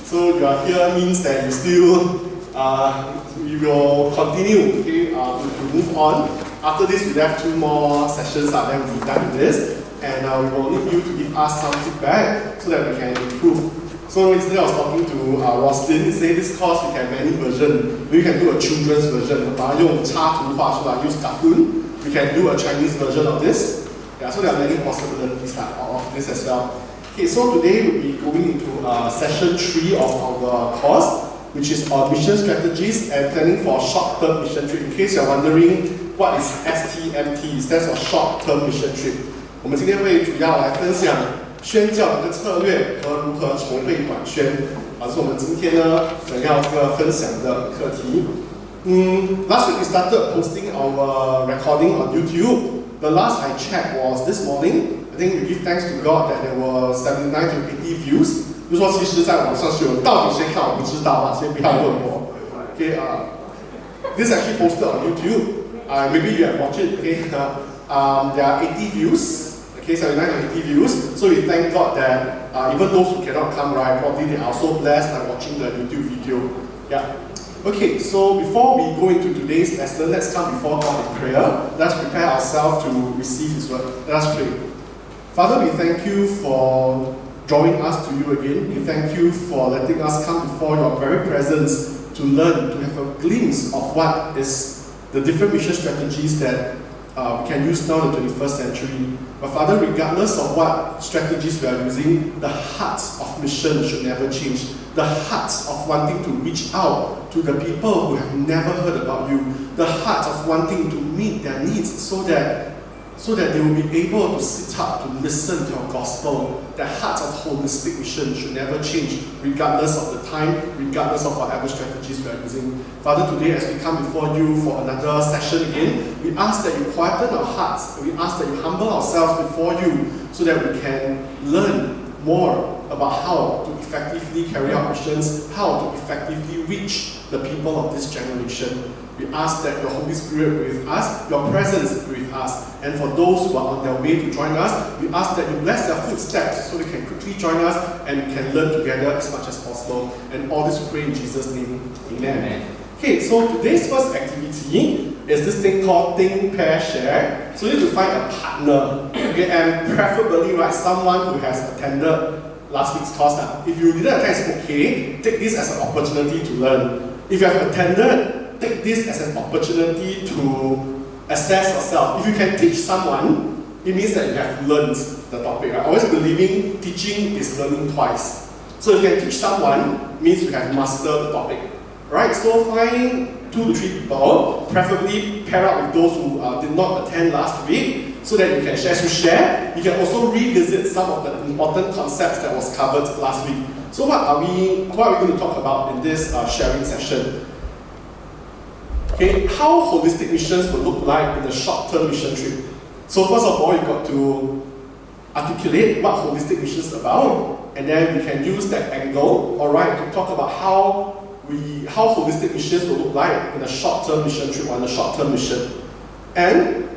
So you are here means that you still, we will continue, okay, to move on. After this, we'll have 2 more sessions, then we'll be done with this. And we will need you to give us some feedback so that we can improve. So yesterday I was talking to Roslyn, he said this course we can have many versions. We can do a children's version, use cartoon. We can do a Chinese version of this. Yeah, so there are many possibilities of this as well. Okay, so today we'll be going into session 3 of our course, which is on mission strategies and planning for short-term mission trip. In case you're wondering what is STMT, it stands for short-term mission trip. 我们今天会主要来分享宣教的策略和如何筹备短宣，这是我们今天呢想要分享的课题。Last week we started posting our recording on YouTube. The last I checked was this morning. I think we give thanks to God that there were 79 to 80 views. 就说其实在网上是有，到底谁看我不知道啊，先不要问我。Okay, this is actually posted on YouTube. Maybe you have watched it. Okay, there are 80 views. Okay, 79 to 80 views. So we thank God that even those who cannot come, right, probably they are so blessed by watching the YouTube video. Yeah. Okay, so before we go into today's lesson, let's come before God in prayer. Let's prepare ourselves to receive His word. Let us pray. Father, we thank you for drawing us to you again. We thank you for letting us come before your very presence to learn, to have a glimpse of what is the different mission strategies that we can use now in the 21st century. But Father, regardless of what strategies we are using, the heart of mission should never change. The heart of wanting to reach out to the people who have never heard about you. The heart of wanting to meet their needs so that they will be able to sit up to listen to your gospel. The heart of holistic mission should never change, regardless of the time, regardless of whatever strategies we are using. Father, today as we come before you for another session again, we ask that you quieten our hearts. We ask that you humble ourselves before you so that we can learn more about how to effectively carry out missions, how to effectively reach the people of this generation. We ask that your Holy Spirit be with us, your presence be with us, and for those who are on their way to join us, we ask that you bless their footsteps so they can quickly join us and we can learn together as much as possible. And all this we pray in Jesus' name. Amen. Okay, so today's first activity is this thing called Think, Pair, Share. So you need to find a partner, okay, and preferably someone who has attended last week's course. If you didn't attend, it's okay. Take this as an opportunity to learn. If you have attended, take this as an opportunity to assess yourself. If you can teach someone, it means that you have learned the topic. I always believing teaching is learning twice. So if you can teach someone, it means you have mastered the topic. Right? So find 2 to 3 people, preferably pair up with those who did not attend last week, so that you can share. You can also revisit some of the important concepts that was covered last week. So what are we going to talk about in this sharing session? Okay, how holistic missions will look like in a short-term mission trip. So first of all, you got to articulate what holistic missions is about, and then we can use that angle, alright, to talk about how holistic missions will look like in a short-term mission trip or in a short-term mission. And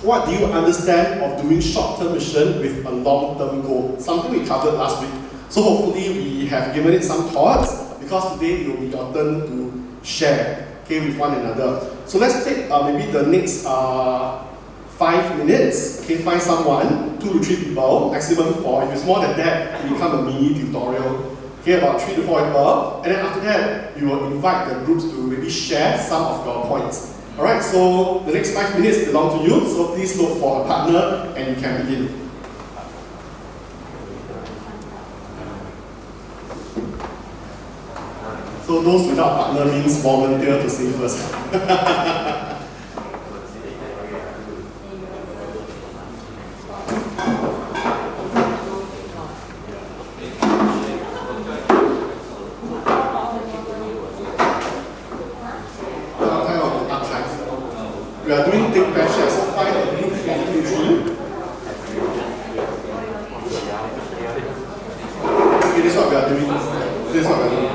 what do you understand of doing short-term mission with a long-term goal? Something we covered last week. So hopefully we have given it some thoughts, because today it will be your turn to share, okay, with one another. So let's take maybe the next 5 minutes, okay, find someone, 2 to 3 people, maximum 4. If it's more than that, it will become a mini tutorial. Okay, about 3 to 4 people, and then after that, we will invite the groups to maybe share some of your points. Alright, so the next 5 minutes belong to you, so please look for a partner and you can begin. So those without partner means volunteer to say first. We are doing Think, Pair, Share, so find a group of 2 to 3. Okay, this is what we are doing. This is what we are doing.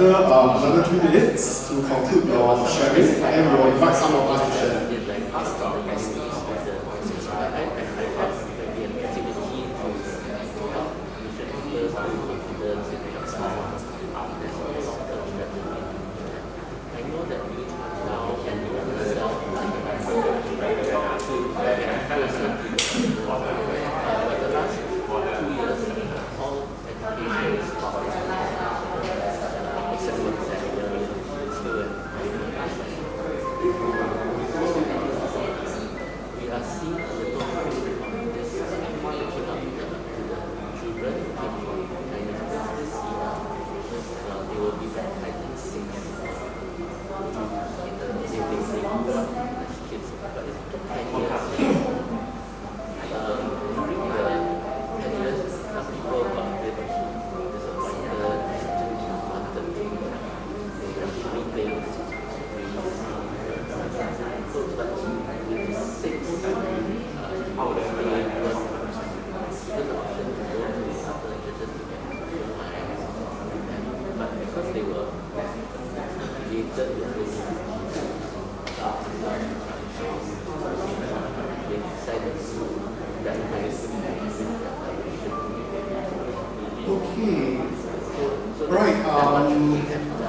Another 2 minutes to conclude your sharing, and we'll invite some of us to share.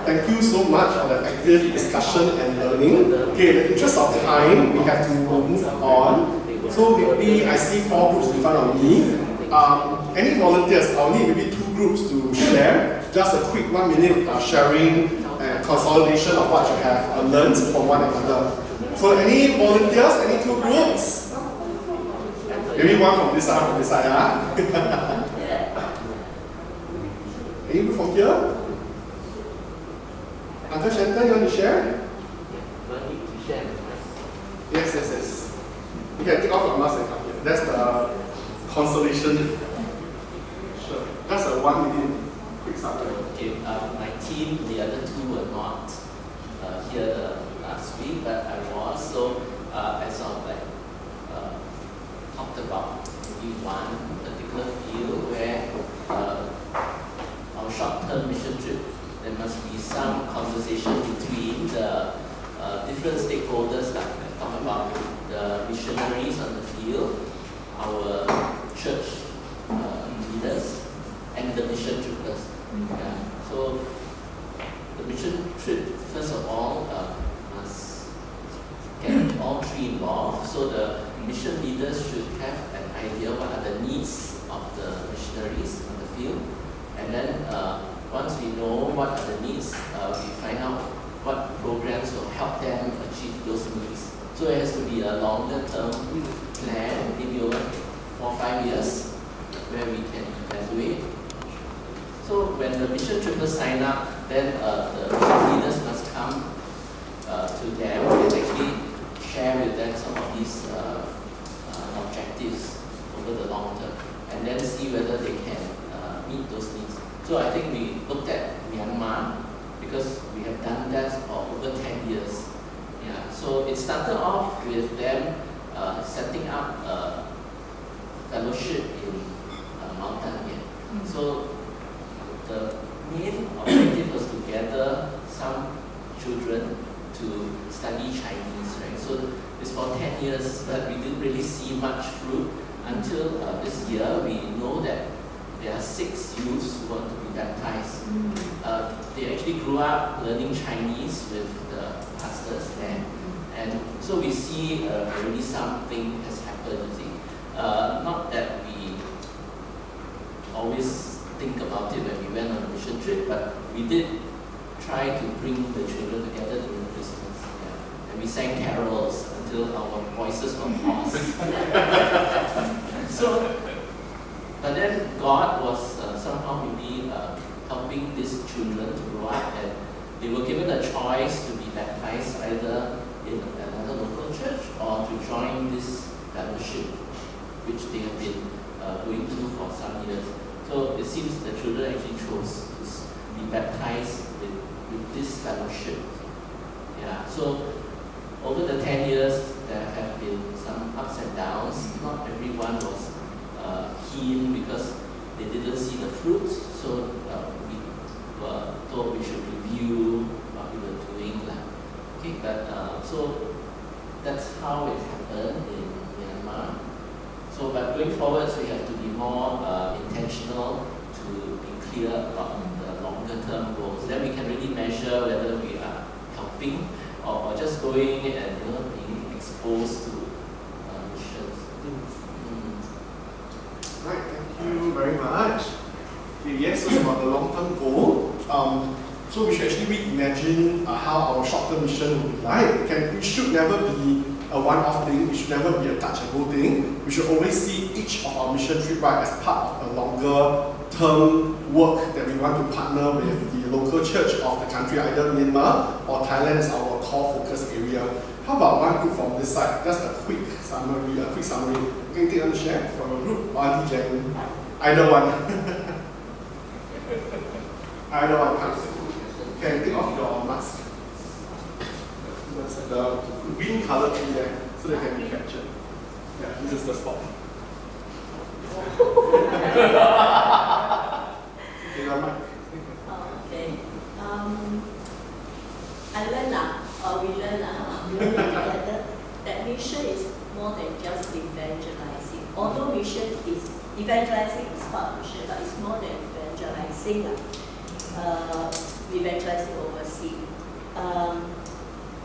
Thank you so much for the active discussion and learning. Okay, in the interest of time, we have to move on. So maybe I see 4 groups in front of me. Any volunteers? I'll need maybe 2 groups to share. Just a quick 1 minute sharing and consolidation of what you have learned from one another. So any volunteers? Any 2 groups? Maybe one from this side, huh? Any group from here? Uncle Shanton, you want to share? Yes. You can take off your mask and come here. That's the consolation. Sure. That's a 1 minute quick summary. Okay, my team, the other 2 were not here last week, but I was. So I sort of talked about maybe one particular field where our short-term mission trip there must be some conversation between the different stakeholders, like I talk about the missionaries on the field, our church leaders, and the mission troopers. Yeah. So the mission trip, first of all, must get all three involved. So the mission leaders should have an idea what are the needs of the missionaries on the field. And then once we know what are the needs, we find out what programs will help them achieve those needs. So it has to be a longer term plan, maybe over 4 or 5 years, where we can evaluate. So when the mission troopers sign up, then the leaders must come to them and actually share with them some of these objectives over the long term, and then see whether they can meet those needs. So I think we looked at Myanmar because we have done that for over 10 years. Yeah. So it started off with them setting up a fellowship in Mount Tangier. So the main objective was to gather some children to study Chinese, right? So it's for 10 years, but we didn't really see much fruit until this year. We know that there are 6 youths who want to be baptized. They actually grew up learning Chinese with the pastors there. And so we see already something has happened, you see. Not that we always think about it when we went on a mission trip, but we did try to bring the children together during Christmas. Yeah. And we sang carols until our voices were hoarse. So, but then God was somehow maybe helping these children to grow up, and they were given a choice to be baptized either in another local church or to join this fellowship, which they have been going through for some years. So it seems the children actually chose to be baptized with this fellowship. Yeah. So over the 10 years, there have been some ups and downs. Not everyone was keen because they didn't see the fruits. So we were told we should review what we were doing. Okay, but so that's how it happened in Myanmar. So, but going forward, we have to be more intentional to be clear about the longer term goals. Then we can really measure whether we are helping or just going and being exposed to missions. Right, thank you very much. Okay, yes, so it's about the long-term goal. So we should actually reimagine how our short-term mission will be like. It should never be a one-off thing. It should never be a touch-and-go thing. We should always see each of our mission trip as part of a longer-term work that we want to partner with the local church of the country, either Myanmar or Thailand as our core focus area. How about one group from this side? Just a quick summary. Anything you want to share from a group? Or Auntie Jen? Either one. Either one. Can take off your mask. The green color tree there, so they can be captured. Yeah, this is the spot. Okay, the mic. Okay. We learn together that mission is more than just evangelizing. Although mission is evangelizing is part of mission, but it's more than evangelizing. Evangelizing overseas.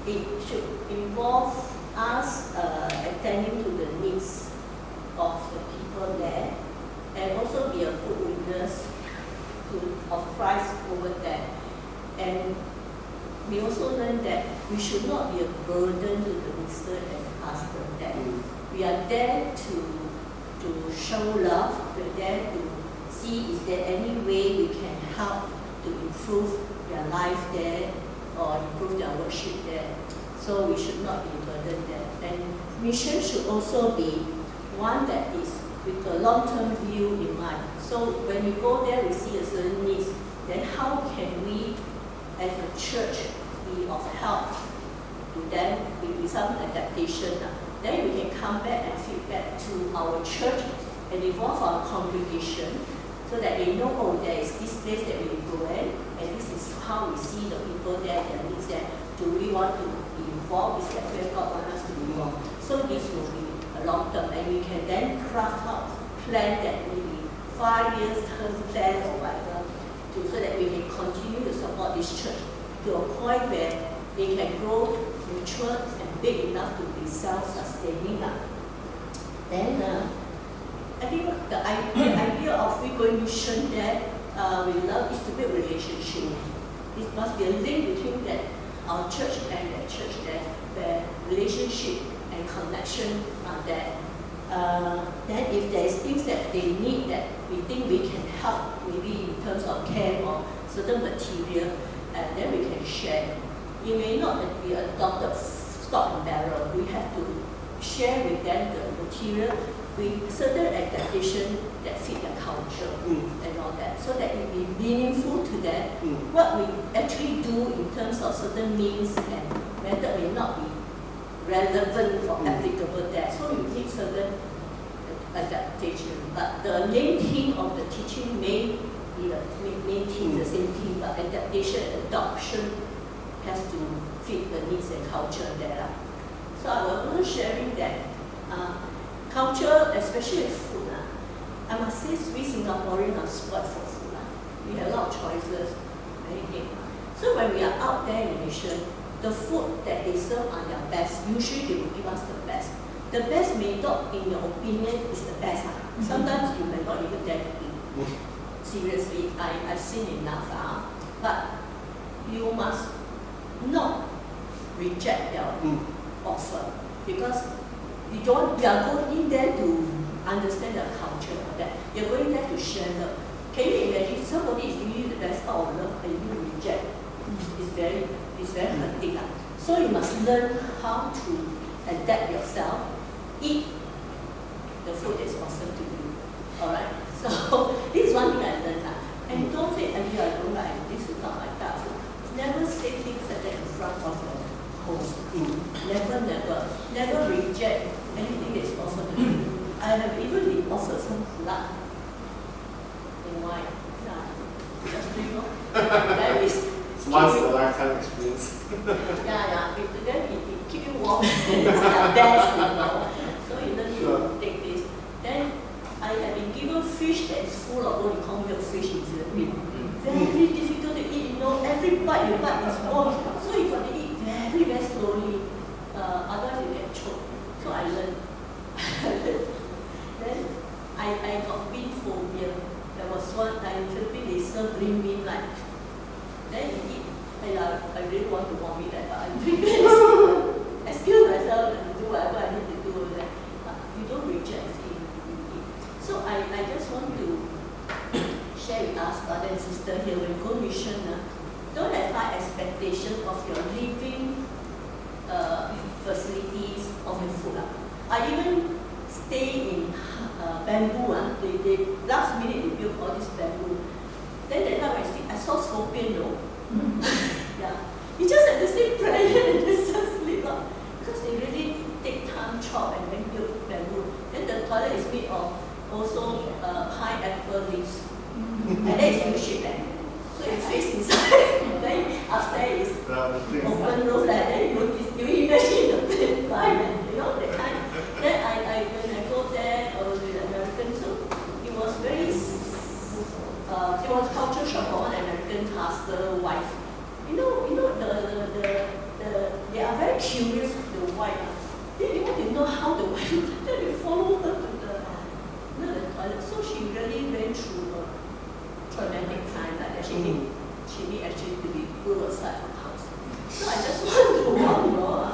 It should involve us attending to the needs of the people there, and also be a good witness of Christ over there. And we also learn that we should not be a burden to the minister as pastor. That we are there to show love. We're there to see is there any way we can help to improve their life there or improve their worship there. So we should not be burdened there. And mission should also be one that is with a long-term view in mind. So when we go there, we see a certain needs, then how can we as a church be of help to them with some adaptation? Then we can come back and feedback to our church and involve our congregation so that they know, oh, there is this place that we go in, and this is how we see the people there, their needs there. Do we want to be involved? Is that where God wants us to be involved? So this will be a long term, and we can then craft out plan that maybe 5 years term plan or whatever, so that we can continue to support this church to a point where they can grow, mature, and big enough to be self-sustaining. Then I think the idea of we going mission that we love is to build relationship. It must be a link between that our church and that church there, where relationship and connection are there. Then if there is things that they need that we think we can help, maybe in terms of care or certain material, then we can share. It may not be adopted stock and barrel. We have to share with them the material with certain adaptation that fit their culture and all that, so that it be meaningful to them. What we actually do in terms of certain means and method may not be relevant or applicable there. So you need certain adaptation. But the main theme of the teaching may be the main theme, the same theme, but adaptation and adoption has to fit the needs and culture there. So I was also sharing that culture, especially food, I must say we Singaporeans are spoiled for food. We have a lot of choices, anything. So when we are out there in mission, the food that they serve are their best. Usually they will give us the best. The best may not, in your opinion, is the best. Sometimes you may not even dare to eat. Seriously, I've seen enough. But you must not reject their offer, because you are going in there to understand the culture of that. You're going there to share love. Can you imagine somebody is giving you the best out of love and you reject? It's very hurting. So you must learn how to adapt yourself, eat the food that's awesome to you. Alright? So this is one thing I learned. And don't say, I don't like this, is not like that. Never say things like that in front of your host. Never reject anything that's offered to you. I have even been offered some blood and wine. Just drink. That is once in a lifetime experience. Then it keep you warm. It's the best, So you learn to take this. Then I have been given fish that is full of what you call milk fish in Philippines. Very difficult to eat, every bite you bite is warm. So you got to eat very, very slowly. Otherwise you get choked. So I learned. Then I got bean phobia. There was one time in Philippines they serve green bean like. Then you eat. I really want to vomit that, but I excuse myself and do whatever I need to do. But you don't reject it, you eat. So I just want to share with us, brother and sister here, when you go mission, don't have high expectation of your living facilities, of your food. I even stay in bamboo. They last minute they built all this bamboo. Then that time I saw scorpion, yeah. You just have to stay prayer and just sleep. Because they really take time, chop, and then build bamboo. Then the toilet is made of also pineapple leaves. And then it's U-shaped. So you face inside. Then upstairs is open roof. Then you imagine the plane flying, that kind. Then when I go there, I was with Americans, so it was very. It was culture shock for one American pastor wife. They are very curious with the wife. They want to know how the wife. Then they follow her to the toilet. So she really went through a traumatic time like that. She need actually to be put aside from house. So I just want to warn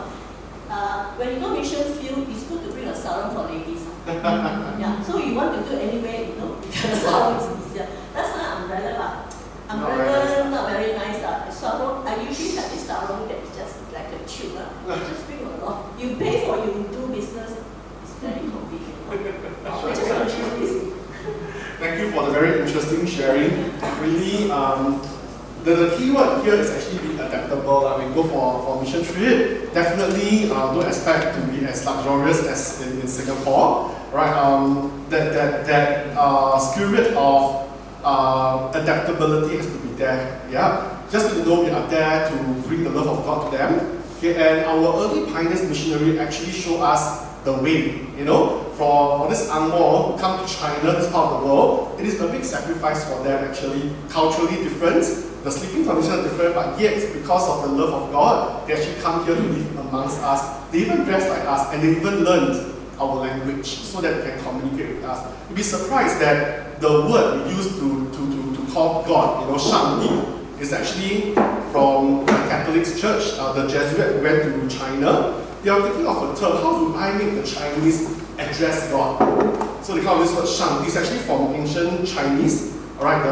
when you go mission field, it's good to bring a sarong for ladies. Yeah. So you want to do anyway, because sarong is easier. That's not umbrella. Umbrella not very nice. Sarong, I usually have this sarong that is just like a tube. You just bring along. You pay for you do business. It's very convenient. I just want to share this. Thank you for the very interesting sharing. Really, the key word here is actually being adaptable. When you go for mission trip, definitely don't expect to be as luxurious as in Singapore, right? That spirit of adaptability has to be there. Yeah, just so you know, we are there to bring the love of God to them. Okay, and our early pioneers missionary actually show us the way. You know, for this Angmo come to China, this part of the world, it is a big sacrifice for them actually. Culturally different, the sleeping conditions are different, but yet because of the love of God, they actually come here to live amongst us. They even dress like us, and they even learned our language so that they can communicate with us. You'd be surprised that the word we use to call God, you know, Shangdi, is actually from the Catholic Church. The Jesuits went to China. They are thinking of a term, how do I make the Chinese address God? So they call this word Shangdi. It's actually from ancient Chinese, alright,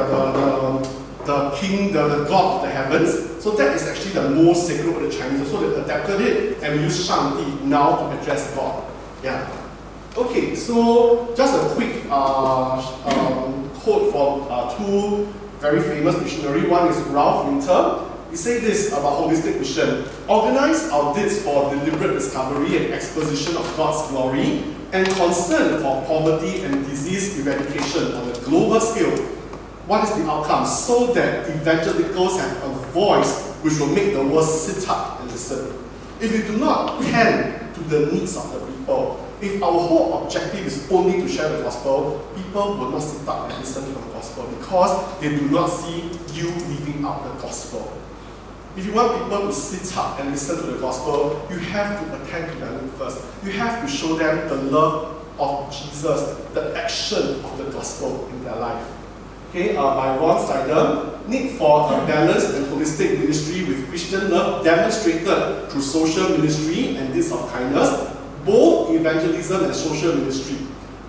the king, the god of the heavens. So that is actually the most sacred of the Chinese. So they adapted it and we use Shangdi now to address God. Yeah. Okay, so just a quick quote from two very famous missionaries. One is Ralph Winter. He said this about holistic mission: organize our deeds for deliberate discovery and exposition of God's glory, and concern for poverty and disease eradication on a global scale. What is the outcome? So that evangelicals have a voice which will make the world sit up and listen. If we do not tend to the needs of the people, if our whole objective is only to share the gospel, people will not sit up and listen to the gospel because they do not see you living out the gospel. If you want people to sit up and listen to the gospel, you have to attend to their need first. You have to show them the love of Jesus, the action of the gospel in their life. Okay, by Ron Steiner, need for a balanced and holistic ministry with Christian love demonstrated through social ministry and deeds of kindness, both evangelism and social ministry.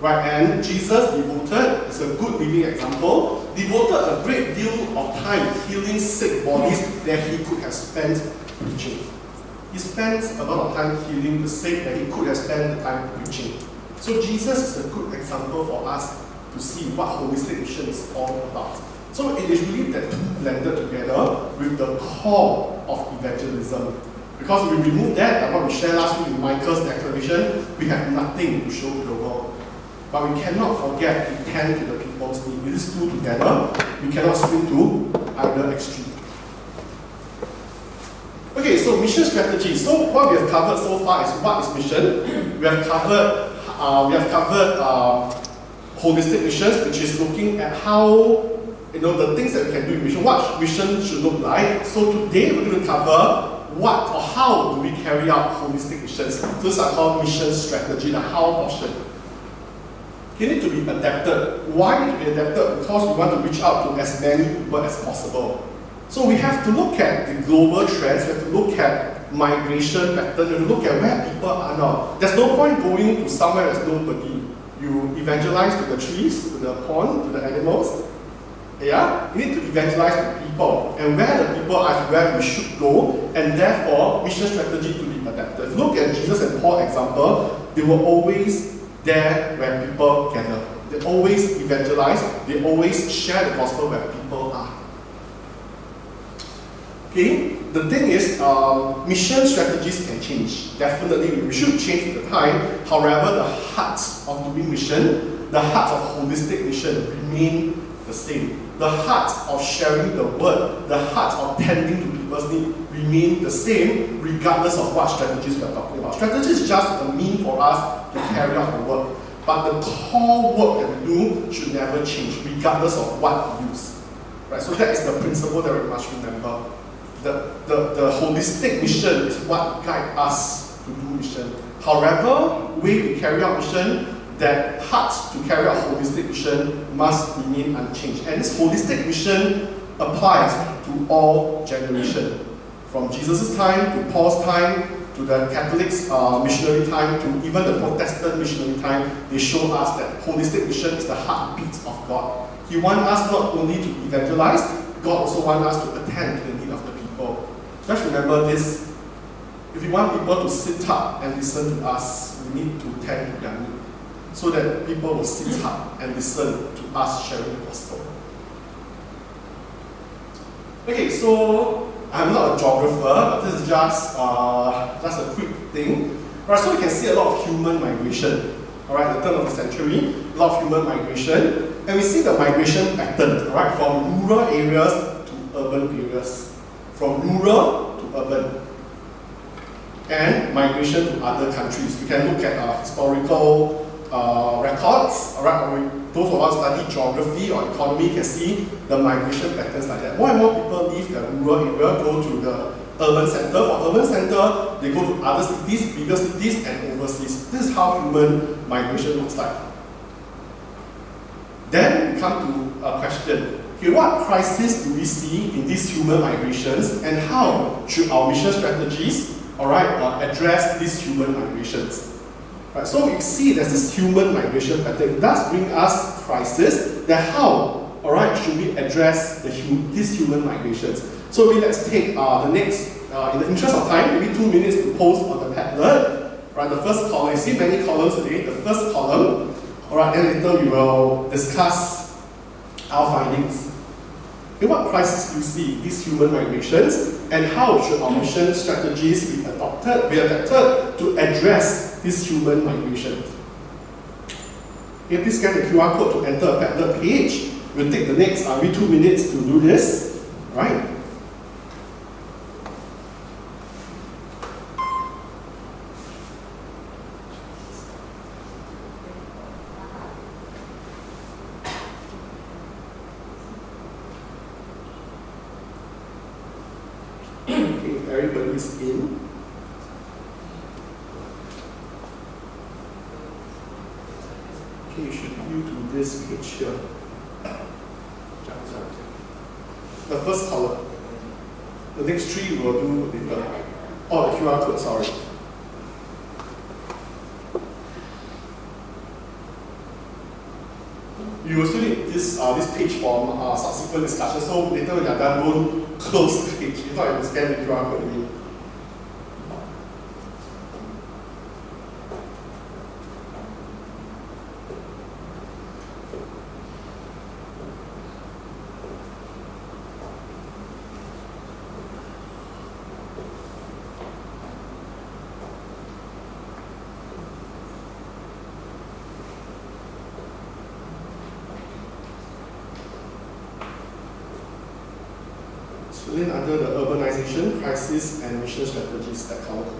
Right, and Jesus devoted, is a good living example, devoted a great deal of time healing sick bodies that he could have spent preaching. He spent a lot of time healing the sick that he could have spent the time preaching. So Jesus is a good example for us to see what holistic mission is all about. So it is really that two blended together with the core of evangelism. Because if we remove that, like what we shared last week in Michael's declaration, we have nothing to show to the world. But we cannot forget to tend to the people's needs. With these two together, we cannot swing to either extreme. Okay, so mission strategy. So what we have covered so far is what is mission. We have covered holistic missions, which is looking at how, the things that we can do in mission, what mission should look like. So today we're going to cover what or how do we carry out holistic missions. So these are called mission strategy, the how portion. They need to be adapted. Why need to be adapted? Because we want to reach out to as many people as possible. So we have to look at the global trends, we have to look at migration patterns, we have to look at where people are now. There's no point going to somewhere there's nobody. You evangelize to the trees, to the pond, to the animals. Yeah? You need to evangelize to people. And where the people are where we should go, and therefore mission strategy to be adapted. If you look at Jesus and Paul example, they were always there where people gather. They always evangelize, they always share the gospel where people are. Okay, the thing is, mission strategies can change. Definitely, we should change with the time. However, the heart of doing mission, the heart of holistic mission remain the same. The heart of sharing the word, the heart of tending to people's needs remain the same regardless of what strategies we are talking about. Strategy is just a means for us to carry out the work. But the core work that we do should never change regardless of what we use. Right? So that is the principle that we must remember. The holistic mission is what guides us to do mission. However, way we carry out mission, that heart to carry out holistic mission must remain unchanged. And this holistic mission applies to all generations. From Jesus' time, to Paul's time, to the Catholics' missionary time, to even the Protestant missionary time, they show us that holistic mission is the heartbeat of God. He wants us not only to evangelize, God also wants us to attend to the need of the people. Just remember this, if we want people to sit up and listen to us, we need to tend to their need, so that people will sit up and listen to us sharing the gospel. Okay, so I'm not a geographer, but this is just a quick thing. Right, so you can see a lot of human migration. alright, the turn of the century, a lot of human migration, and we see the migration pattern, alright, from rural areas to urban areas, from rural to urban, and migration to other countries. We can look at historical records, alright, those of us study geography or economy can see the migration patterns like that. More and more people leave the rural area, go to the urban center. For urban center, they go to other cities, bigger cities, and overseas. This is how human migration looks like. Then we come to a question. Okay, what crisis do we see in these human migrations, and how should our mission strategies, address these human migrations? Right, so you see there's this human migration pattern. It does bring us crisis. Then how, should we address these human migrations? So maybe let's take the next, in the interest of time, maybe 2 minutes to post on the Padlet. Right, the first column, you see many columns today. The first column, then later we will discuss our findings. Okay, what crisis do you see in these human migrations, and how should our mission strategies be adapted to address these human migrations? Okay, please scan the QR code to enter a Padlet page. We'll take the next 2 minutes to do this. Right? Everybody's in. Okay, you should view to this page here. The first column. The next 3 we'll do later. Oh, the QR code, sorry. You will still need this page for subsequent discussion, so later when you're done, don't close the page. If not, you will scan the QR code again. Then under the urbanization, crisis, and mission strategies, that column.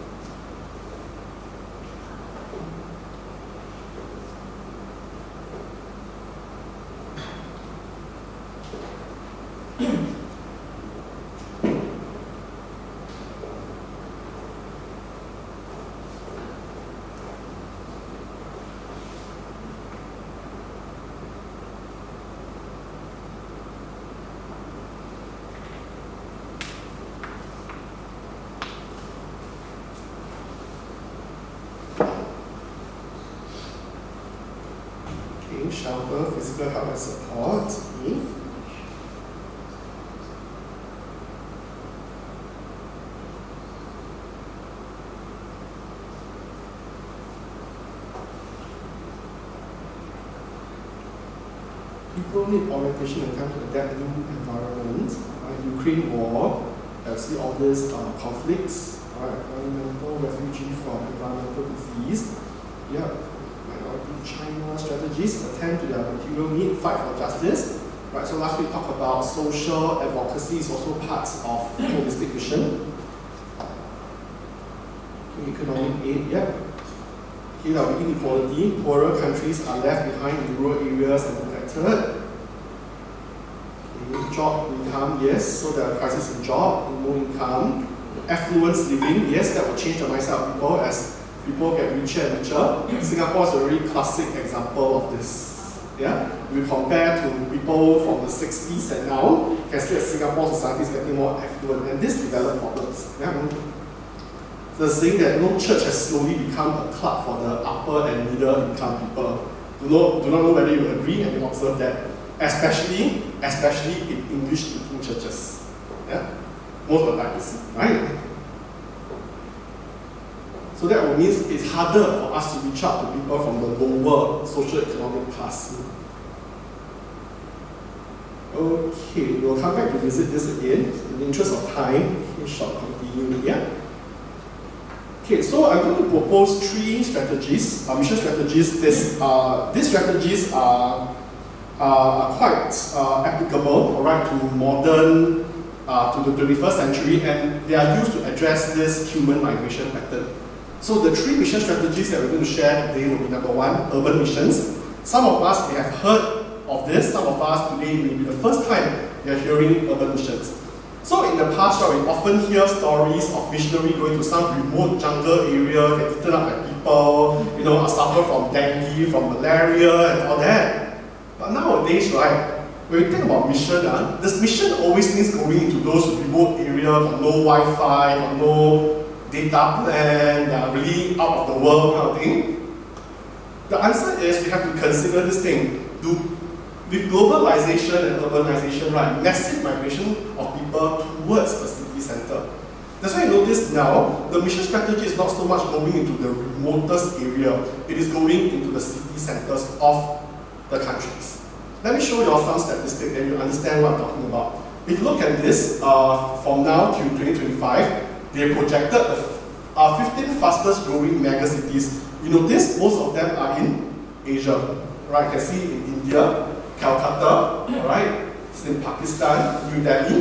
Shelter, physical help and support. Okay. People need orientation and time to adapt new environments. Ukraine war, see all these conflicts. Environmental refugee from environmental disease. Yeah. China strategies, attend to their material need, fight for justice. Right, so last week we talked about social advocacy is also parts of holistic mission. Okay, economic aid, yeah. Okay, now inequality, poorer countries are left behind in rural areas and neglected. Okay, job, income, yes, so there are crises in job, in low income. Affluence living, yes, that will change the mindset of people as people get richer and richer. Singapore is a very classic example of this. Yeah? We compare to people from the 60s and now, you can see that Singapore society is getting more affluent, and this developed problems. Yeah? The saying that church has slowly become a club for the upper and middle income people. Do not know whether you agree, and you observe that, especially in English-speaking churches. Yeah? Most of the time you see, right? So that will mean it's harder for us to reach out to people from the lower social-economic class. Okay, we'll come back to visit this again. In the interest of time, we shall continue. Yeah. Okay, Okay, so I'm going to propose 3 strategies, mission strategies. These strategies are quite applicable, alright, to modern, to the 21st century, and they are used to address this human migration pattern. So the 3 mission strategies that we're going to share today will be number 1, urban missions. Some of us may have heard of this, some of us today may be the first time we are hearing urban missions. So in the past, we often hear stories of missionary going to some remote jungle area, get eaten up by people, suffer from dengue, from malaria, and all that. But nowadays, right, when we think about mission, this mission always means going into those remote areas, got no Wi-Fi, got no data plan, really out of the world kind of thing. The answer is we have to consider this thing. With globalization and urbanization, right, massive migration of people towards the city center. That's why you notice now, the mission strategy is not so much going into the remotest area, it is going into the city centers of the countries. Let me show you all some statistics and you understand what I'm talking about. If you look at this, from now to 2025, they projected the 15 fastest growing megacities. You notice most of them are in Asia. Right, you can see in India, Calcutta, alright, it's in Pakistan, New Delhi,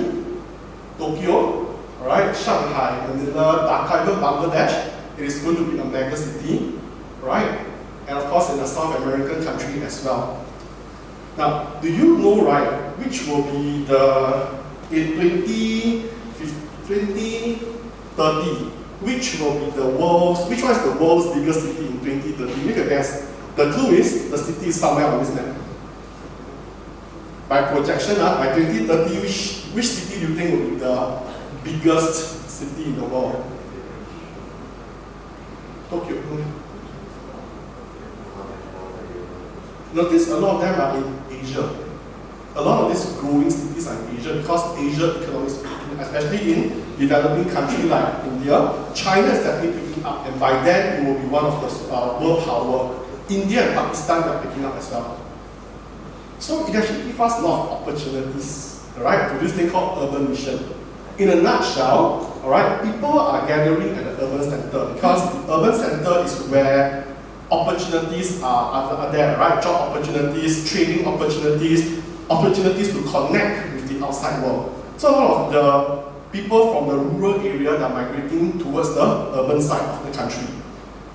Tokyo, alright, Shanghai, Manila, Dhaka, even Bangladesh, it is going to be a mega city, right? And of course in a South American country as well. Now, do you know, right, which will be in 2030, which one is the world's biggest city in 2030? Make a guess. The clue is, the city is somewhere on this map. By projection, by 2030, which city do you think will be the biggest city in the world? Tokyo. Notice a lot of them are in Asia. A lot of these growing cities are in Asia because Asia economics, especially in developing countries like India, China is definitely picking up, and by then it will be one of the world power. India and Pakistan are picking up as well. So it actually gives us a lot of opportunities, right, to this thing called urban mission. In a nutshell, alright, people are gathering at the urban center because the urban center is where opportunities are there, right? Job opportunities, trading opportunities, opportunities to connect with the outside world. So a lot of the people from the rural area that are migrating towards the urban side of the country.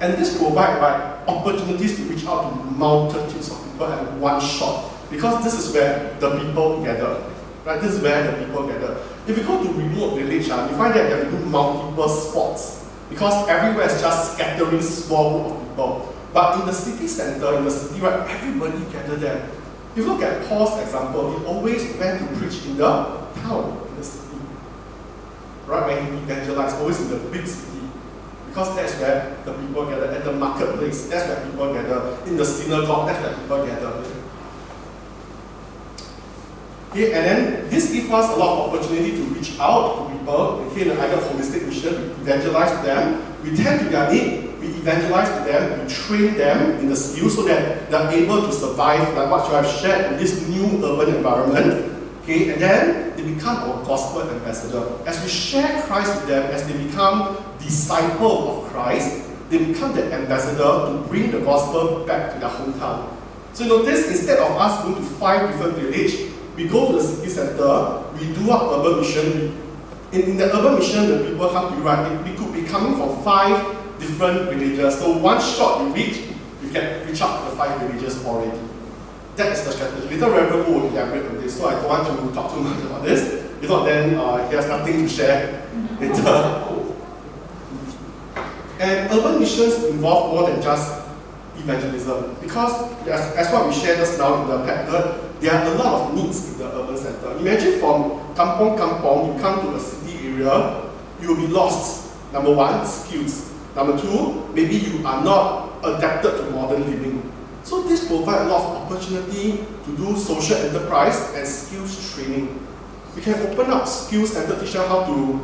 And this provides opportunities to reach out to multitudes of people at one shot. Because this is where the people gather. Right? This is where the people gather. If you go to remote village, you find that you have to do multiple spots. Because everywhere is just scattering small group of people. But in the city center, in the city, right, everybody gathered there. If you look at Paul's example, he always went to preach in the town, in the city. Right? When he evangelized, always in the big city. Because that's where the people gather. At the marketplace, that's where people gather. In the synagogue, that's where people gather. Okay, and then this gives us a lot of opportunity to reach out to people. Okay, in the idea of holistic mission, we evangelize to them, we tend to their need, we evangelize to them, we train them in the skills so that they're able to survive, like what you have shared in this new urban environment. Okay, and then they become our gospel ambassador. As we share Christ with them, as they become disciples of Christ, they become the ambassador to bring the gospel back to their hometown. So notice, instead of us going to 5 different villages, we go to the city center, we do our urban mission. In the urban mission, the people come to you, right? We could be coming from 5 different villages. So one shot you reach, you can reach out to the 5 villages already. That is the strategy. Little Reverend will elaborate on this, so I don't want to talk too much about this. If not, then he has nothing to share later. And urban missions involve more than just evangelism. Because as what we shared just now in the paper, there are a lot of needs in the urban center. Imagine from kampong, you come to a city area, you will be lost. Number 1, skills. Number 2, maybe you are not adapted to modern living. So this provides a lot of opportunity to do social enterprise and skills training. We can open up skills center, teach them how to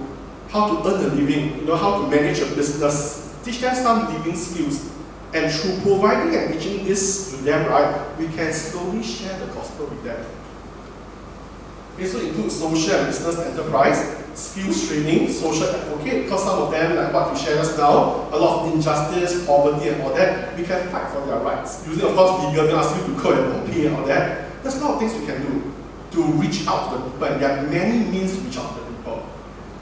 earn a living, how to manage a business, teach them some living skills. And through providing and teaching this to them, right, we can slowly share the gospel with them. Okay, so it includes social and business enterprise, skills training, social advocate, because some of them, like what we shared just now, a lot of injustice, poverty and all that, we can fight for their rights. Using, of course, legal, they ask you to code and pay and all that. There's a lot of things we can do to reach out to the people, and there are many means to reach out to the people.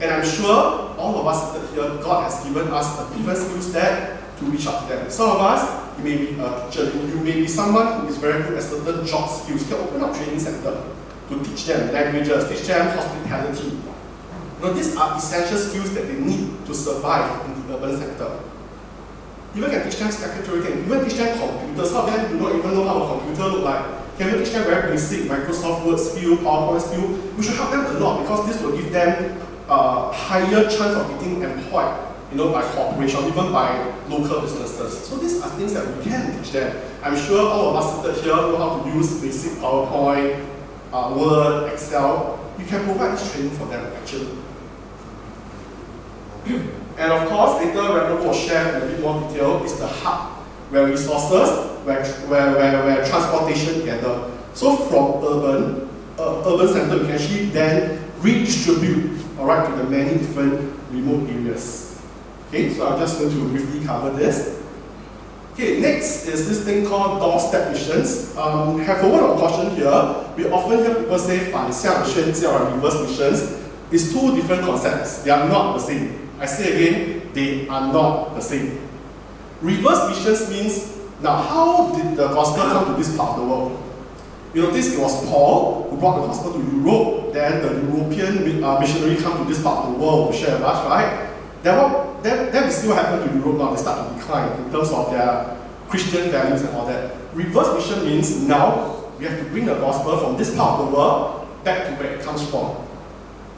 And I'm sure all of us here, God has given us a different skill set to reach out to them. Some of us, you may be a teacher, you may be someone who is very good at certain job skills. You can open up training center to teach them languages, teach them hospitality. You know, these are essential skills that they need to survive in the urban sector. You even can teach them secretary, can even teach them computers. Some of them do not even know how a computer look like. Can even teach them very basic Microsoft Word skill, PowerPoint skill. We should help them a lot because this will give them a higher chance of getting employed, you know, by corporation, even by local businesses. So these are things that we can teach them. I'm sure all of us seated here know how to use basic PowerPoint, Word, Excel. You can provide this training for them actually. And of course, later Reverend will share in a bit more detail is the hub, where resources, where transportation gather. So from urban center, you can actually then redistribute, all right, to the many different remote areas. Okay, so I'm just going to briefly cover this. Okay, next is this thing called doorstep missions. Have a word of caution here. We often hear people say 反向宣教 or reverse missions. It's two different concepts. They are not the same. I say again, they are not the same. Reverse missions means, now how did the gospel come to this part of the world? You notice it was Paul who brought the gospel to Europe, then the European missionary come to this part of the world to share with us, right? Then we see what happened to Europe now. They start to decline in terms of their Christian values and all that. Reverse mission means now we have to bring the gospel from this part of the world back to where it comes from.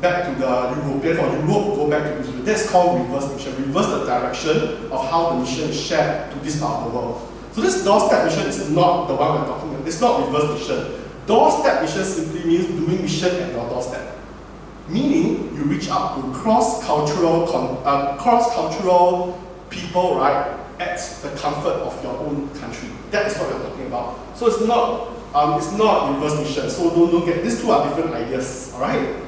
Back to the European, from Europe, go back to Israel. That's called reverse mission. Reverse the direction of how the mission is shared to this part of the world. So this doorstep mission is not the one we're talking about. It's not reverse mission. Doorstep mission simply means doing mission at your doorstep. Meaning, you reach out to cross-cultural people, right, at the comfort of your own country. That is what we're talking about. So it's not reverse mission. So don't get, these two are different ideas, all right?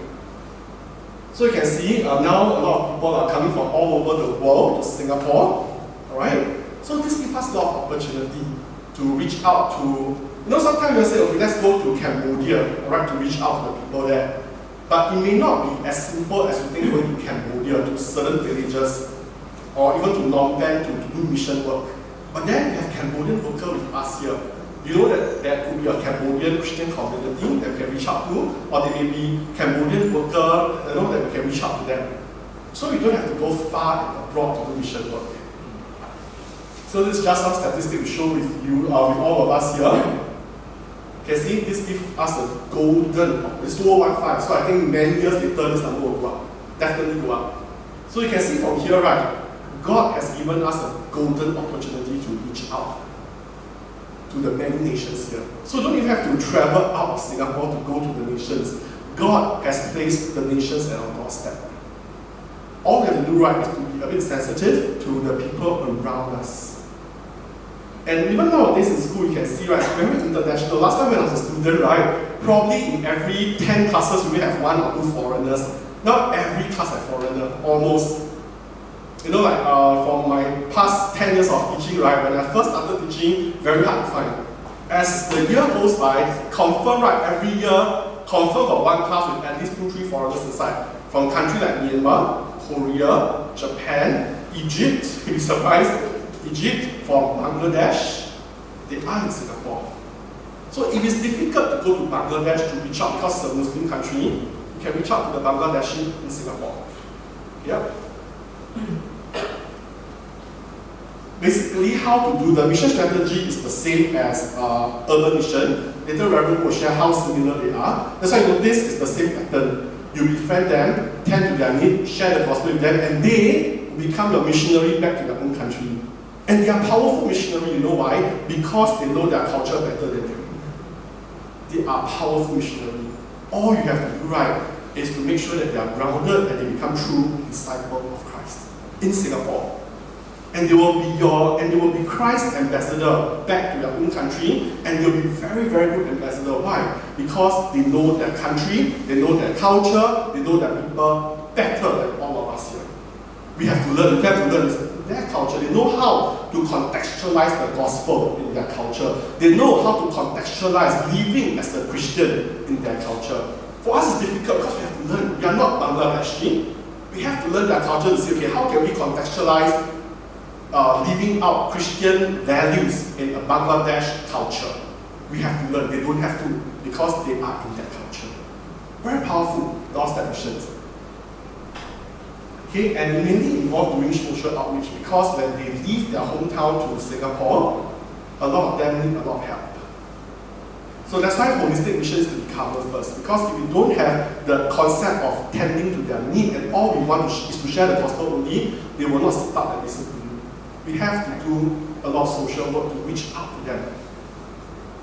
So you can see now a lot of people are coming from all over the world to Singapore, all right? So this gives us a lot of opportunity to reach out to, you know, sometimes we say, okay, let's go to Cambodia, all right, to reach out to the people there. But it may not be as simple as you think going to Cambodia, to certain villages, or even to Phnom Penh to do mission work. But then we have Cambodian workers with us here. You know that there could be a Cambodian Christian community that we can reach out to, or there may be Cambodian workers, you know, that we can reach out to them. So we don't have to go far and abroad to do mission work. So this is just some statistics to show with you, with all of us here. You can see this gives us a golden, it's 2015, so I think many years later this number will go up, definitely go up. So you can see from here, right, God has given us a golden opportunity to reach out to the many nations here. So you don't even have to travel out of Singapore to go to the nations. God has placed the nations at our doorstep. All we have to do, right, is to be a bit sensitive to the people around us. And even nowadays in school, you can see, right, it's very international. Last time when I was a student, right, probably in every 10 classes, we may have 1 or 2 foreigners. Now every class has foreigner, almost. You know, like from my past 10 years of teaching, right, when I first started teaching, very hard to find. As the year goes by, confirm, right, every year, confirm got 1 class with at least 2-3 foreigners inside. From countries like Myanmar, Korea, Japan, Egypt, you'll be surprised, Egypt, from Bangladesh, they are in Singapore. So if it's difficult to go to Bangladesh to reach out because it's a Muslim country, you can reach out to the Bangladeshi in Singapore. Yeah? Basically, how to do the mission strategy is the same as urban mission. Later, Reverend will share how similar they are. That's why you notice it's the same pattern. You befriend them, tend to their need, share the gospel with them, and they become your missionary back to their own country. And they are powerful missionary, you know why? Because they know their culture better than you. They are powerful missionary. All you have to do, right, is to make sure that they are grounded and they become true disciples of Christ in Singapore. And they will be Christ's ambassador back to their own country, and they'll be very, very good ambassador. Why? Because they know their country, they know their culture, they know their people better than all of us here. We have to learn their culture. They know how to contextualize the gospel in their culture. They know how to contextualize living as a Christian in their culture. For us, it's difficult because we have to learn. We are not Bangladeshi. We have to learn their culture to say, okay, how can we contextualize living out Christian values in a Bangladesh culture? We have to learn. They don't have to because they are in that culture. Very powerful, doorstep missions. Okay, and mainly involved doing social outreach because when they leave their hometown to Singapore, a lot of them need a lot of help. So that's why holistic mission is to be covered first. Because if we don't have the concept of tending to their need and all we want is to share the gospel only, they will not sit up and listen to you. We have to do a lot of social work to reach out to them.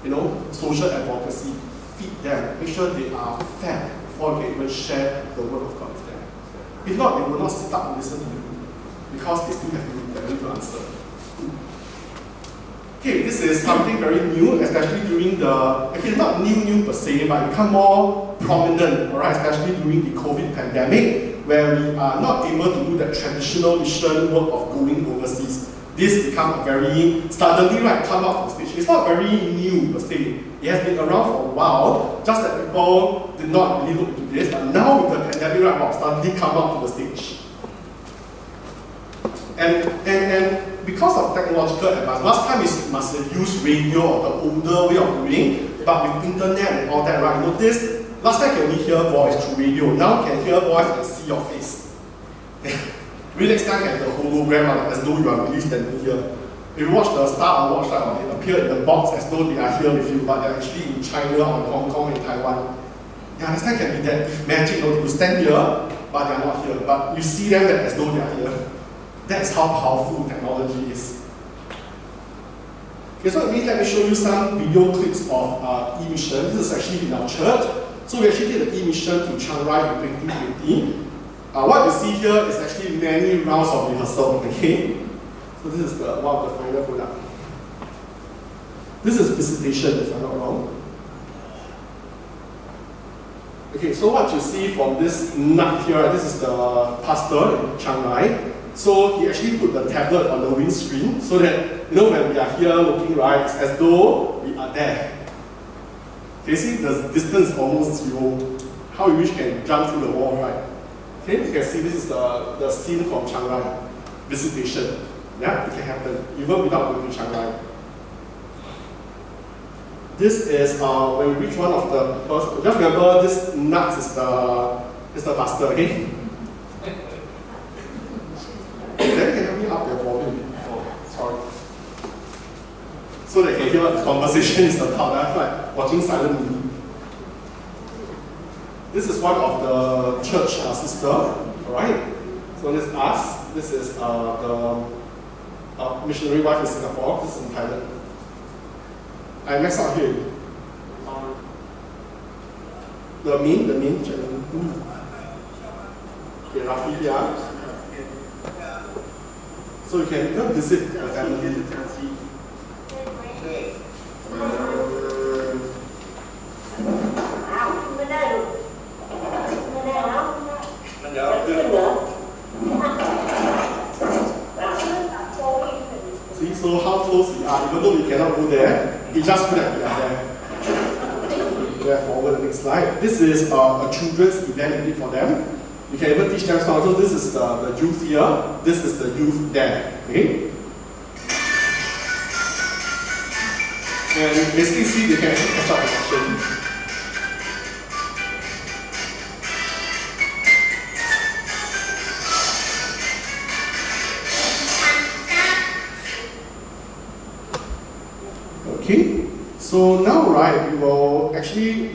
You know, social advocacy, feed them, make sure they are fed before they can even share the word of God with them. If not, they will not sit up and listen to you because they still have to answer. Okay, this is something very new, especially during actually not new per se, but become more prominent, alright, especially during the COVID pandemic, where we are not able to do the traditional mission work of going overseas. This become a very, suddenly, right, come out to the stage. It's not very new per se. It has been around for a while, just that people did not really look into this, but now with the pandemic, right, suddenly come out to the stage. And because of technological advance, last time is must have used radio or the older way of doing, but with internet and all that, right, you notice, last time you can only hear voice through radio, now you can hear voice and see your face. Really next time you have the hologram as though you are really standing here. If you watch the Star Awards, right, they appear in the box as though they are here with you, but they're actually in China or in Hong Kong and Taiwan. Yeah, next time can be that if magic, you know, you stand here, but they are not here, but you see them as though they are here. That's how powerful technology is. Okay, so let me show you some video clips of e-mission. This is actually in our church. So we actually did the e-mission to Chiang Rai in 2020. What you see here is actually many rounds of rehearsal, okay? So this is one of the final product. This is Visitation, if I'm not wrong. Okay, so what you see from this nut here, this is the pastor in Chiang Rai. So he actually put the tablet on the windscreen so that, you know, when we are here looking, right, it's as though we are there. Okay, see the distance is almost zero. How you wish you can jump through the wall, right? Okay, you can see this is the scene from Chiang Rai Visitation. Yeah, it can happen even without going to Chiang Rai. This is when we reach one of the first. Just remember, this nuts is the pastor. Okay. Then can help me up your volume. Oh, sorry. So they can hear what the conversation is about. I'm like watching silent movie. This is one of the church sister. Alright. So this is us. This is the missionary wife in Singapore. This is in Thailand. I messed up here. The mean channel. Okay, roughly here. So you can go visit the family. See, so how close we are, even though we cannot go there, it just feels like we are there. Yeah, forward the next slide. This is a children's event we did for them. You can even teach them songs. So this is the youth here, this is the youth there. Okay? And basically see they can actually catch up the action. Okay, so now, right, we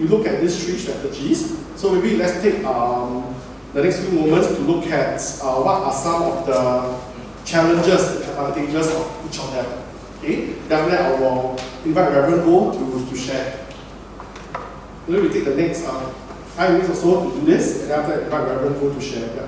look at these three strategies. So maybe let's take the next few moments to look at what are some of the challenges and advantages of each of them. Okay, then I will invite Reverend Go to share. Then we take the next 5 minutes or so to do this, and after invite Reverend Go to share. Yeah.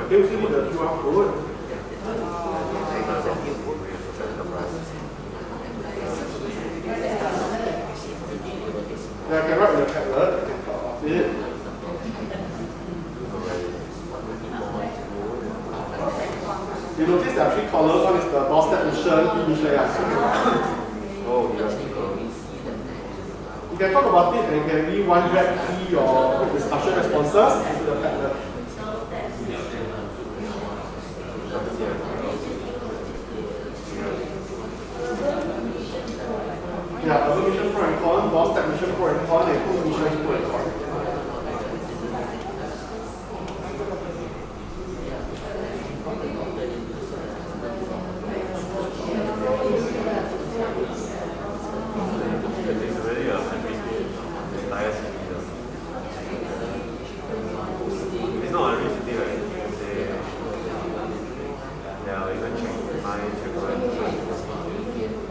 Can you see the QR code? Yeah, I can write on the tablet. I can talk about it. You notice there are 3 columns. One is the doorstep mission, e-mission. Oh, yeah. You can talk about it and you can read one grab key or discussion responses into the tablet. Yeah, urban mission pro and con, doorstep mission pro and con, and food mission pro and con.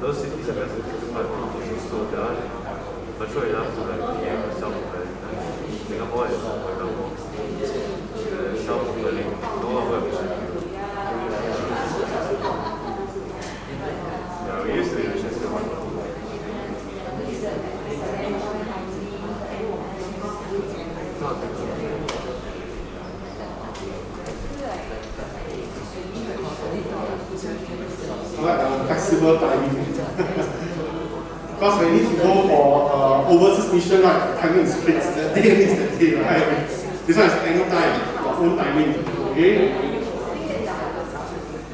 Those cities are better to slow down, mature enough to like be able to self-learn. Singapore is, for example, self-learning, no longer a mission field. Yeah, we used to be mission field. Flexible timing. Because when you need to go for overseas mission, right, timing is fixed. That day means that day, right? This one is any time, your own timing. Okay?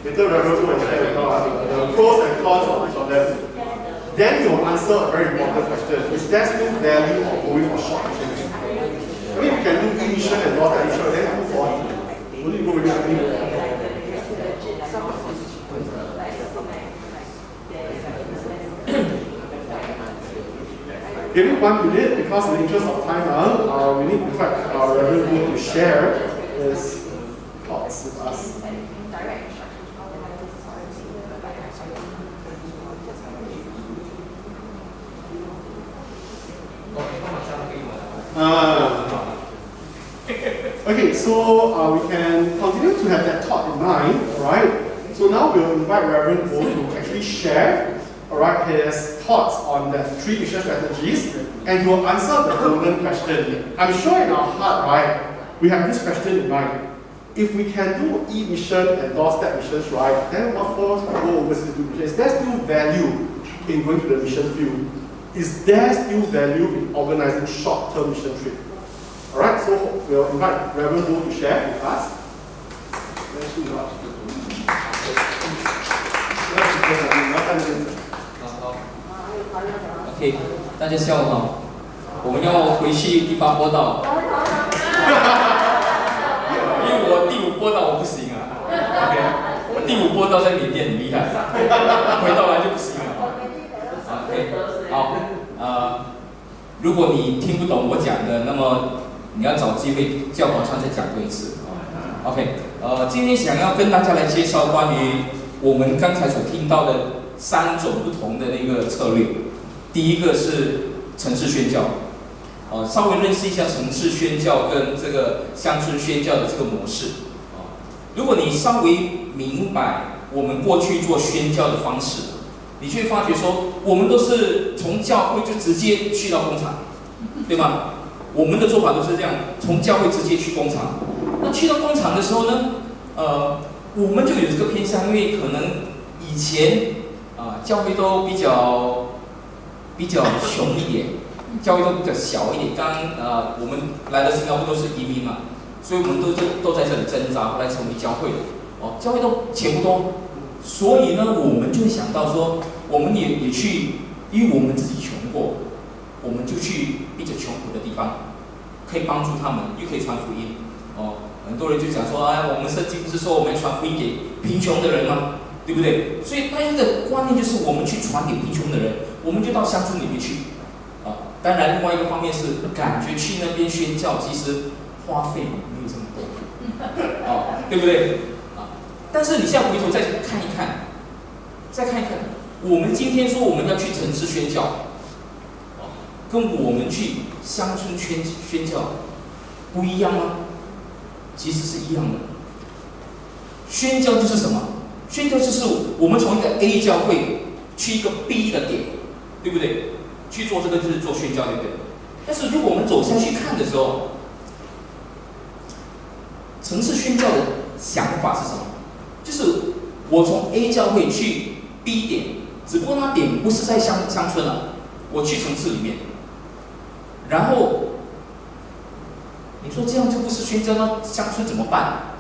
Later, Reverend will share the pros and cons of each of them. Then you'll answer a very important question: is there still value of going for short missions? I mean, you can do e-mission and not mission, then move on. Only go with your Give me 1 minute because in the interest of time, we need in fact our Reverend to share his thoughts with us. Okay, so we can continue to have that thought in mind, alright? So now we'll invite Reverend Bo to actually share, alright, his thoughts on the 3 mission strategies, and he will answer the golden question. I'm sure in our heart, right, we have this question in mind. If we can do e-mission and doorstep missions, right, then what for go overseas to do missions? Is there still value in going to the mission field? Is there still value in organizing short-term mission trips? Alright, so we'll invite Reverend Bo to share with us. OK， 大家下午好。我们要回去第8波道，因为我第5波道我不行啊。OK， 我第5波道在缅甸很厉害，回到来就不行了。OK， 好，如果你听不懂我讲的，那么你要找机会叫Hwa Chuan再讲过一次。OK， 今天想要跟大家来介绍关于我们刚才所听到的3种不同的那个策略。第一个是城市宣教，稍微认识一下城市宣教跟这个乡村宣教的这个模式。如果你稍微明白我们过去做宣教的方式，你就会发觉说，我们都是从教会就直接去到工厂，对吗？我们的做法都是这样，从教会直接去工厂。那去到工厂的时候呢，我们就有这个偏向，因为可能以前教会都比较穷一点，教会都比较小一点。我们来的新加坡都是移民嘛，所以我们都在这里挣扎，后来成为教会。教会都钱不多，所以呢，我们就会想到说，我们也去，因为我们自己穷过，我们就去比较穷苦的地方，可以帮助他们，又可以传福音。很多人就讲说，我们圣经不是说我们传福音给贫穷的人吗？对不对？所以那样的观念就是我们去传给贫穷的人，我们就到乡村里面去。当然，另外一个方面是感觉去那边宣教，其实花费没有这么多，对不对？但是你现在回头再看一看，我们今天说我们要去城市宣教，跟我们去乡村宣教不一样吗？其实是一样的。宣教就是什么？宣教就是我们从一个 A 教会去一个 B 的点，对不对？去做这个就是做宣教，对不对？但是如果我们走下去看的时候，城市宣教的想法是什么？就是我从 A 教会去 B 点，只不过那点不是在乡村了，我去城市里面，然后你说这样就不是宣教，那乡村怎么办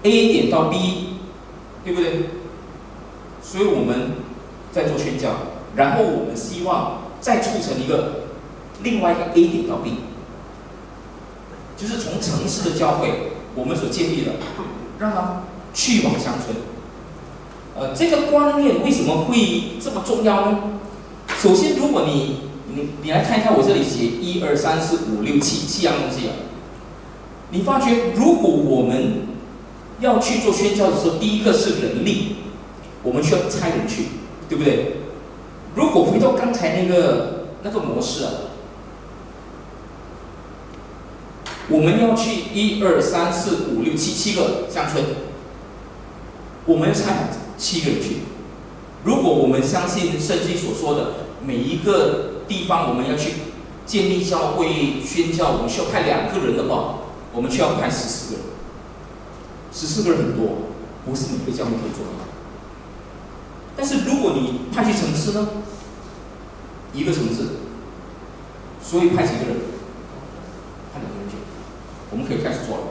？A 点到 B， 对不对？所以我们在做宣教，然后我们希望再促成一个另外一个 A 点到 B， 就是从城市的教会我们所建立的。让他去往乡村，这个观念为什么会这么重要呢？首先，如果你来看一看我这里写1、2、3、4、5、6、7样东西你发觉如果我们要去做宣教的时候，第一个是人力，我们需要差人去，对不对？如果回到刚才那个模式我们要去1、2、3、4、5、6、7个乡村，我们要差7个人去。如果我们相信圣经所说的，每一个地方我们要去建立教会、宣教，我们需要派2个人的话，我们需要派14个人。14个人很多，不是每个教会可以做到。但是如果你派去城市呢，1个城市，所以派几个人？派2个人去。我们可以开始做了，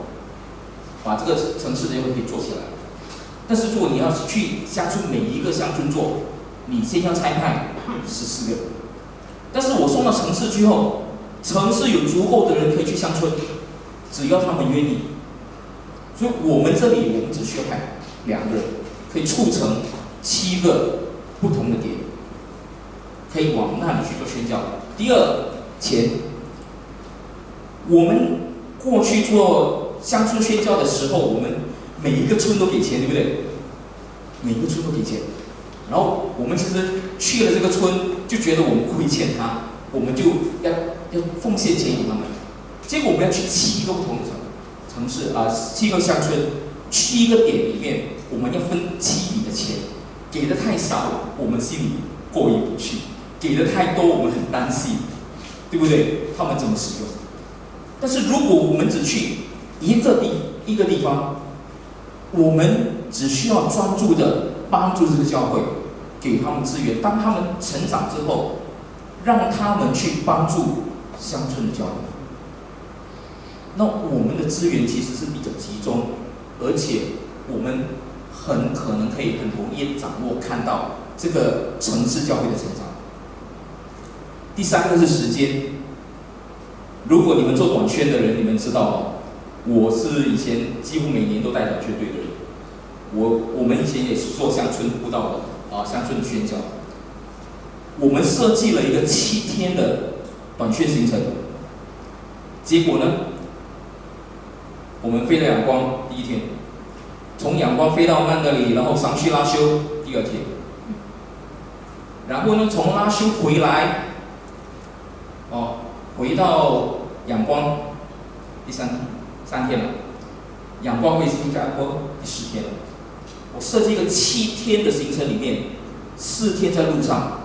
把这个城市的教会可以做起来。但是如果你要去乡村每一个乡村做，你先要差派14个人。但是我送到城市之后，城市有足够的人可以去乡村，只要他们愿意。所以我们这里我们只需要派2个人，可以促成7个不同的点，可以往那里去做宣教。第二，钱，我们过去做乡村宣教的时候，我们每一个村都给钱，对不对？每一个村都给钱，然后我们其实去了这个村，就觉得我们亏欠他，我们就要奉献钱给他们。结果我们要去7个不同的城市7个乡村，7个点里面，我们要分7笔的钱，给的太少，我们心里过意不去；给的太多，我们很担心，对不对？他们怎么使用？但是如果我们只去一个地方，我们只需要专注的帮助这个教会，给他们资源。当他们成长之后，让他们去帮助乡村的教会。那我们的资源其实是比较集中，而且我们很可能可以很容易掌握看到这个城市教会的成长。第3个是时间。如果你们做短宣的人，你们知道我是以前几乎每年都带短宣队的人。我们以前也是做乡村布道的乡村的宣教。我们设计了一个7天的短宣行程，结果呢，我们飞到仰光第1天，从仰光飞到曼德里，然后上去拉修第2天，然后呢从拉修回来，回到仰光第3天了，仰光回新加坡第10天了。我设计一个7天的行程里面，4天在路上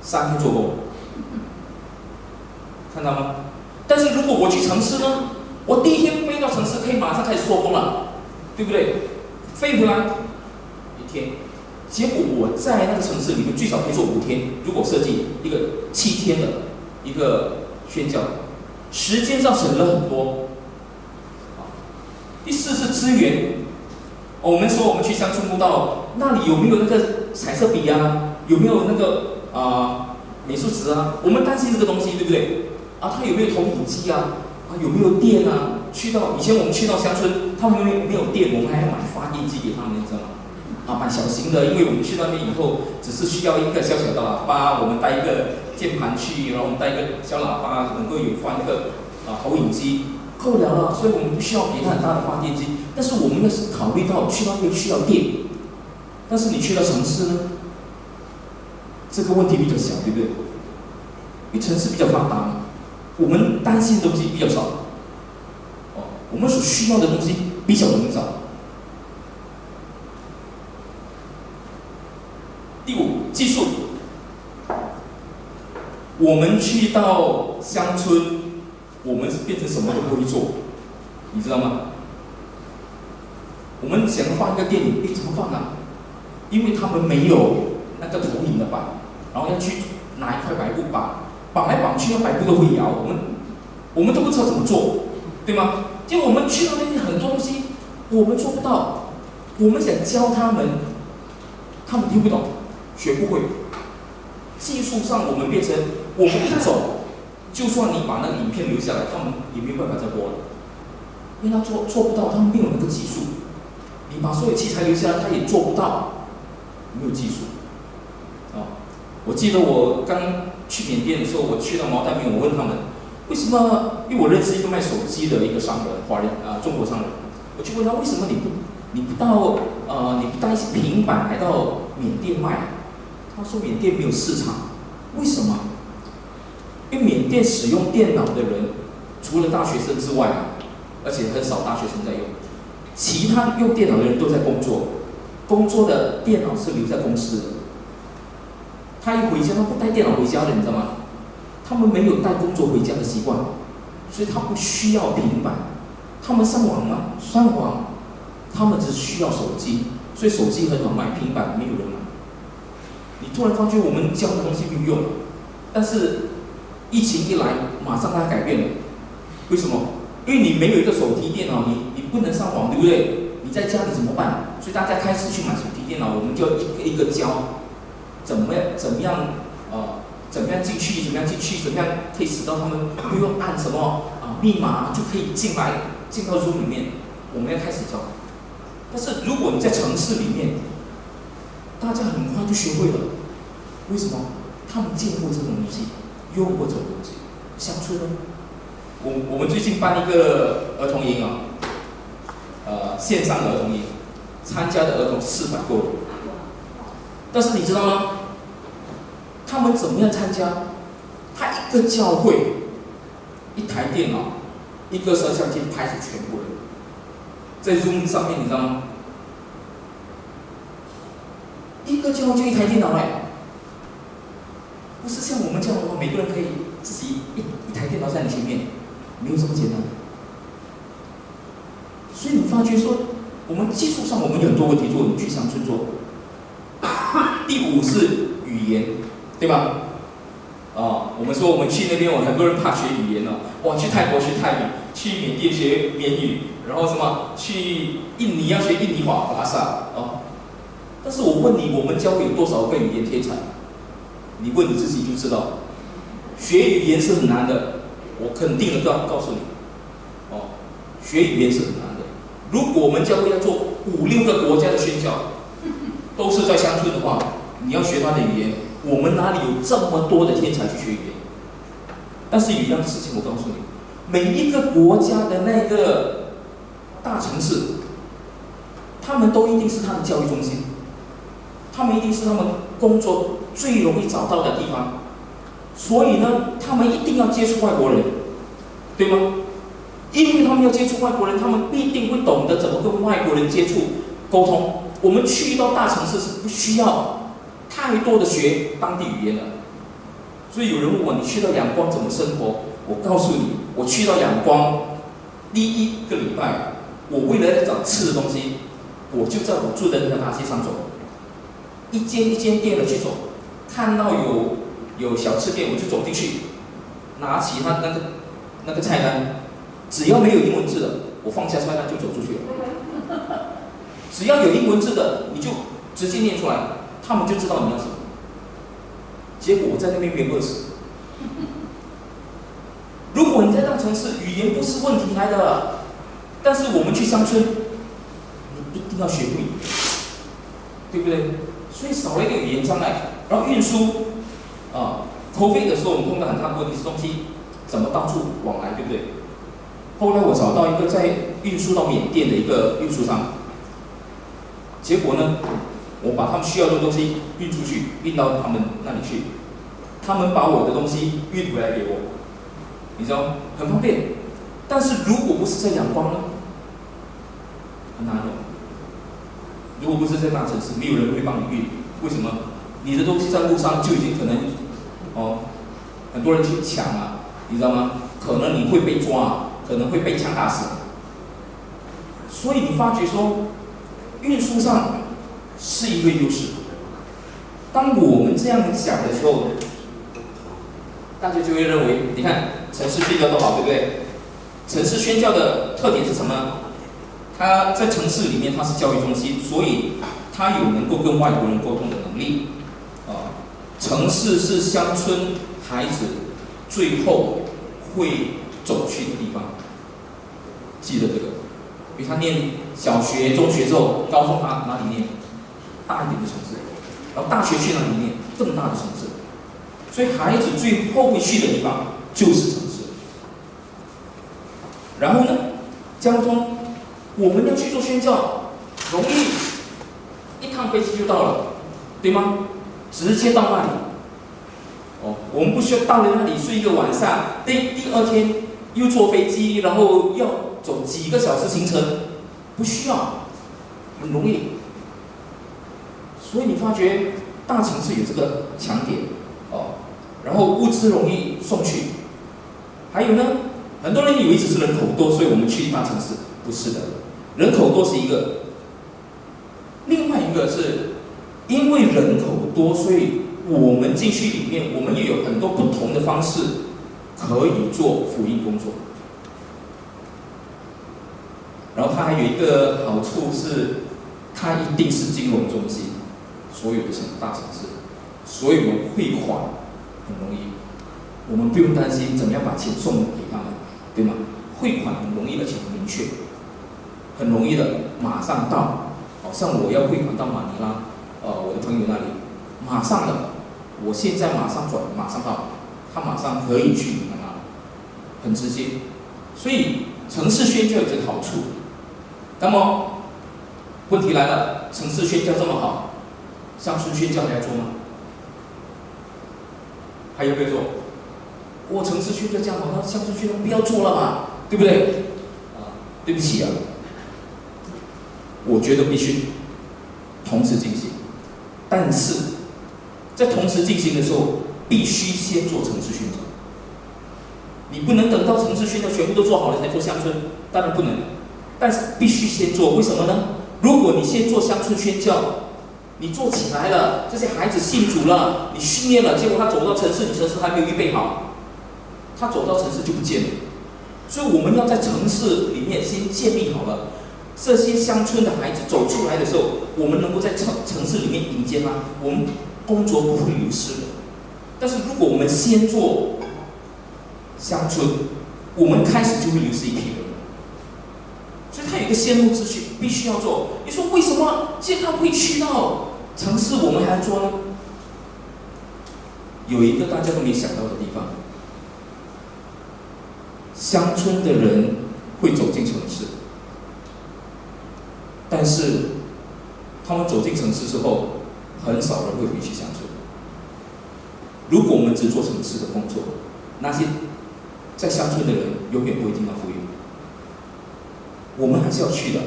，3天做工，看到吗？但是如果我去城市呢，我第一天飞到城市可以马上开始做工了，对不对？飞回来1天，结果我在那个城市里面最少可以做5天。如果设计一个7天的一个宣教，时间上省了很多。第4是资源。我们说我们去乡村步道，那里有没有那个彩色笔啊？有没有那个美术纸啊？我们担心这个东西，对不对？它有没有投影机啊？有没有电啊？以前我们去到乡村，他们没有电，我们还要买发电机给他们，你知道吗？买小型的，因为我们去那边以后，只是需要一个小小的喇叭，我们带一个键盘去，然后我们带一个小喇叭，能够有放一个投影机。够了，所以我们不需要给他很大的发电机，但是我们要是考虑到去那边需要电，但是你去到城市呢，这个问题比较小，对不对？因为城市比较发达嘛，我们担心的东西比较少，我们所需要的东西比较容易找。第5，技术。我们去到乡村。我们是变成什么都不会做，你知道吗？我们想放一个电影，怎么放啊？因为他们没有那个投影的板，然后要去拿一块白布绑来绑去，那白布都会摇，我们都不知道怎么做，对吗？结果我们去到那边很多东西我们做不到，我们想教他们，他们听不懂，学不会。技术上我们变成我们一走。就算你把那个影片留下来，他们也没有办法再播了，因为他做不到，他们没有那个技术。你把所有器材留下来，他也做不到，没有技术。我记得我刚去缅甸的时候，我去到茅台面，我问他们为什么？因为我认识一个卖手机的一个商人，华人中国商人，我就问他为什么你不带一些平板来到缅甸卖？他说缅甸没有市场，为什么？因为缅甸使用电脑的人，除了大学生之外，而且很少大学生在用，其他用电脑的人都在工作，工作的电脑是留在公司的。他一回家，他不带电脑回家的，你知道吗？他们没有带工作回家的习惯，所以他不需要平板。他们上网吗？上网，他们只需要手机，所以手机很好卖，平板没有人买。你突然发觉我们教的东西没有用，但是疫情一来，马上它改变了。为什么？因为你没有一个手提电脑，你不能上网，对不对？你在家里怎么办？所以大家开始去买手提电脑，我们就一个一个教，怎么样进去，怎么样可以使到他们不用按什么密码就可以进到 Zoom 里面，我们要开始教。但是如果你在城市里面，大家很快就学会了。为什么？他们见过这种东西，用过这种东西。乡村呢？我们最近办一个儿童营线上的儿童营，参加的儿童400多人。但是你知道吗？他们怎么样参加？他一个教会，一台电脑，一个摄像机拍着全部人，在 Zoom 上面，你知道吗？一个教会就一台电脑不是像我们这样的话，每个人可以自己一台电脑在你前面，没有这么简单。所以你发觉说，我们技术上我们有很多问题做，你去乡村做。第5是语言，对吧？我们说我们去那边，很多人怕学语言去泰国学泰语，去缅甸学缅语，然后什么去印尼要学印尼话、巴萨但是我问你，我们教会有多少个语言天才？你问你自己就知道，学语言是很难的，我肯定的告诉你，学语言是很难的。如果我们教会要做5、6个国家的宣教，都是在乡村的话，你要学他的语言，我们哪里有这么多的天才去学语言？但是有一样事情，我告诉你，每一个国家的那个大城市，他们都一定是他的教育中心，他们一定是他们工作最容易找到的地方，所以呢，他们一定要接触外国人，对吗？因为他们要接触外国人，他们必定会懂得怎么跟外国人接触沟通。我们去到大城市是不需要太多的学当地语言的。所以有人问我，你去到阳光怎么生活？我告诉你，我去到仰光第1个礼拜，我为了要找吃的东西，我就在我住的那条大街上走，一间一间店的去走，看到有小吃店，我就走进去，拿起他那个菜单，只要没有英文字的，我放下菜单就走出去了。只要有英文字的，你就直接念出来，他们就知道你要什么。结果我在那边没饿死。如果你在大城市，语言不是问题来的，但是我们去乡村，你一定要学会，对不对？所以少了一个语言障碍，然后运输COVID 的时候，我们碰到很大的问题是东西怎么到处往来，对不对？后来我找到一个在运输到缅甸的一个运输商，结果呢，我把他们需要的东西运出去，运到他们那里去，他们把我的东西运回来给我。你知道很方便，但是如果不是在仰光呢，很难的。如果不是在大城市，没有人会帮你运，为什么？你的东西在路上就已经可能很多人去抢啊，你知道吗？可能你会被抓，可能会被枪打死。所以你发觉说，运输上是一个优势。当我们这样想的时候，大家就会认为，你看城市宣教都好，对不对？城市宣教的特点是什么？它在城市里面它是教育中心，所以它有能够跟外国人沟通的能力。城市是乡村孩子最后会走去的地方，记得这个。因为他念小学、中学之后，高中他哪里念？大一点的城市，然后大学去哪里念？更大的城市。所以孩子最后会去的地方就是城市。然后呢，交通，我们要去做宣教，容易，一趟飞机就到了，对吗？直接到那里。我们不需要到了那里睡一个晚上，第2天又坐飞机，然后要走几个小时行程，不需要，很容易。所以你发觉大城市有这个强点然后物资容易送去。还有呢，很多人以为只是人口多，所以我们去大城市，不是的，人口多是一个，另外一个是因为人口多，所以我们进去里面，我们也有很多不同的方式可以做福音工作。然后它还有一个好处是，它一定是金融中心，所有的大城市，所以我们汇款很容易，我们不用担心怎么样把钱送给他们，对吗？汇款很容易，而且很明确，很容易的，马上到。好像我要汇款到马尼拉，我的朋友那里，马上的，我现在马上转，马上到，他马上可以去你们那，很直接。所以城市宣教有这个好处。那么问题来了，城市宣教这么好，乡村宣教还要做吗？还要不要做？我城市宣教这样好，那乡村宣教不要做了嘛，对不对？对不起啊，我觉得必须同时进行，但是在同时进行的时候，必须先做城市宣教。你不能等到城市宣教全部都做好了才做乡村，当然不能，但是必须先做。为什么呢？如果你先做乡村宣教，你做起来了，这些孩子信主了，你训练了，结果他走到城市，你城市还没有预备好，他走到城市就不见了。所以我们要在城市里面先建立好了，这些乡村的孩子走出来的时候，我们能够在城市里面迎接他，我们工作不会流失的。但是如果我们先做乡村，我们开始就会流失一批人。所以它有一个先后秩序，必须要做。你说为什么健康会去到城市，我们还要做呢？有一个大家都没想到的地方，乡村的人会走进城市，但是他们走进城市之后，很少人会回去乡村。如果我们只做城市的工作，那些在乡村的人永远不会听到福音。我们还是要去的，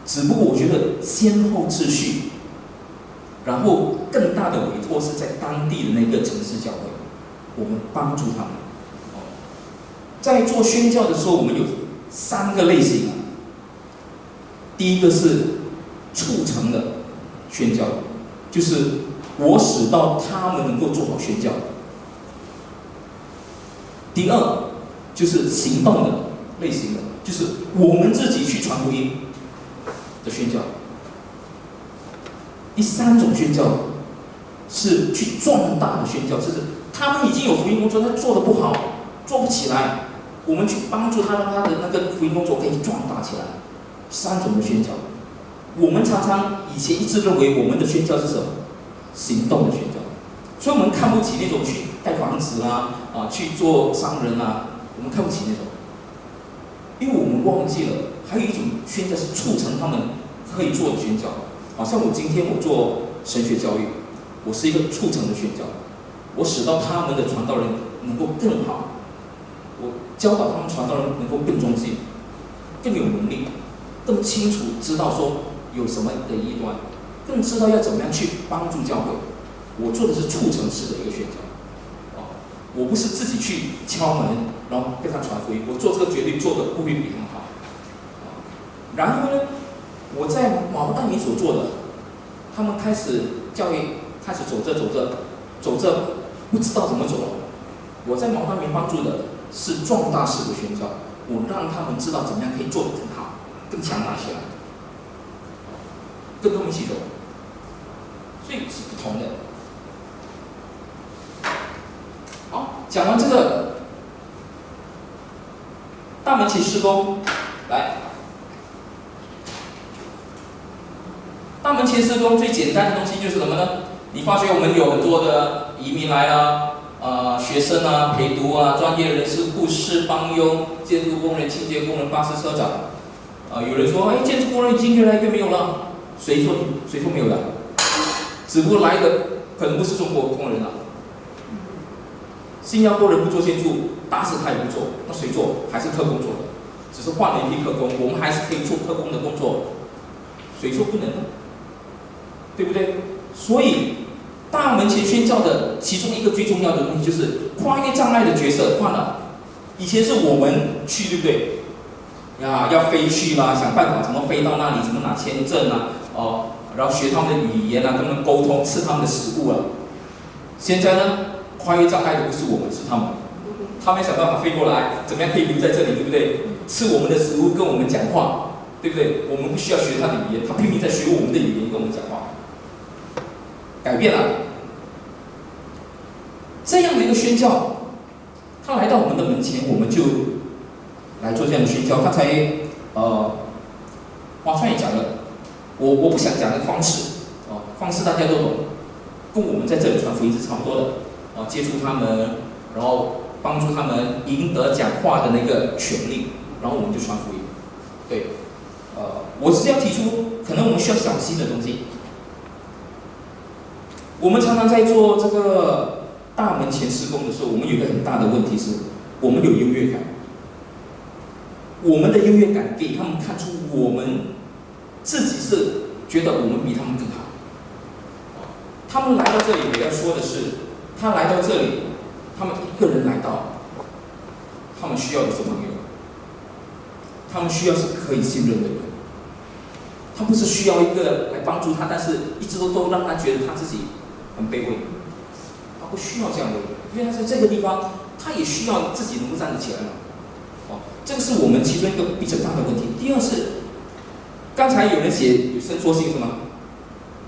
只不过我觉得先后秩序，然后更大的委托是在当地的那个城市教会，我们帮助他们。在做宣教的时候，我们有3个类型啊。第一个是促成的宣教，就是我使到他们能够做好宣教。第二就是行动的类型的，就是我们自己去传福音的宣教。第3种宣教是去壮大的宣教，就是他们已经有福音工作，他做得不好，做不起来，我们去帮助他，让他的那个福音工作可以壮大起来。3种的宣教，我们常常以前一直认为我们的宣教是什么？行动的宣教，所以我们看不起那种去盖房子啦，去做商人啊，我们看不起那种，因为我们忘记了还有一种宣教是促成他们可以做的宣教。好像我今天我做神学教育，我是一个促成的宣教，我使到他们的传道人能够更好，我教导他们传道人能够更忠心，更有能力，更清楚知道说有什么的异端，更知道要怎么样去帮助教会。我做的是促成式的一个宣教，我不是自己去敲门，然后跟他传福音，我做这个绝对做的不会比他们好。然后呢，我在毛大米所做的，他们开始教育开始走着不知道怎么走了。我在毛大米帮助的是壮大式的宣教，我让他们知道怎么样可以做得更好，更强大起来，跟他们一起走，所以是不同的。好，讲完这个大门前施工，来。大门前施工最简单的东西就是什么呢？你发觉我们有很多的移民来了，学生啊、陪读啊、专业人士、护士、帮佣、建筑工人、清洁工人、巴士车长，有人说，建筑工人已经越来越没有了，谁说没有了？只不过来的可能不是中国工人了。新加坡人不做建筑，打死他也不做，那谁做？还是特工做的，只是换了一批特工，我们还是可以做特工的工作，谁说不能呢？对不对？所以大门前宣教的其中一个最重要的东西就是跨越障碍的角色换了。以前是我们去，对不对？要飞去啦，想办法怎么飞到那里，怎么拿签证啊，然后学他们的语言啊，跟他们沟通，吃他们的食物啊。现在呢，跨越障碍的不是我们，是他们。他们想办法飞过来，怎么样可以留在这里，对不对？吃我们的食物，跟我们讲话，对不对？我们不需要学他的语言，他拼命在学我们的语言跟我们讲话。改变了，这样的一个宣教，他来到我们的门前，我们就来做这样的宣教。刚才华川也讲了，我不想讲那个方式，方式大家都懂，跟我们在这里传福音是差不多的，接触他们，然后帮助他们赢得讲话的那个权利，然后我们就传福音。对，我是要提出，可能我们需要小心的东西。我们常常在做这个大门前施工的时候，我们有一个很大的问题是，我们有优越感。我们的优越感给他们看出我们自己是觉得我们比他们更好。他们来到这里，我要说的是，他来到这里，他们一个人来到，他们需要的是朋友，他们需要是可以信任的人。他不是需要一个来帮助他，但是一直都让他觉得他自己很卑微，他不需要这样的人，因为他在这个地方，他也需要自己能够站得起来嘛。这个是我们其中一个比较大的问题。第二是，刚才有人写有伸缩性是吗？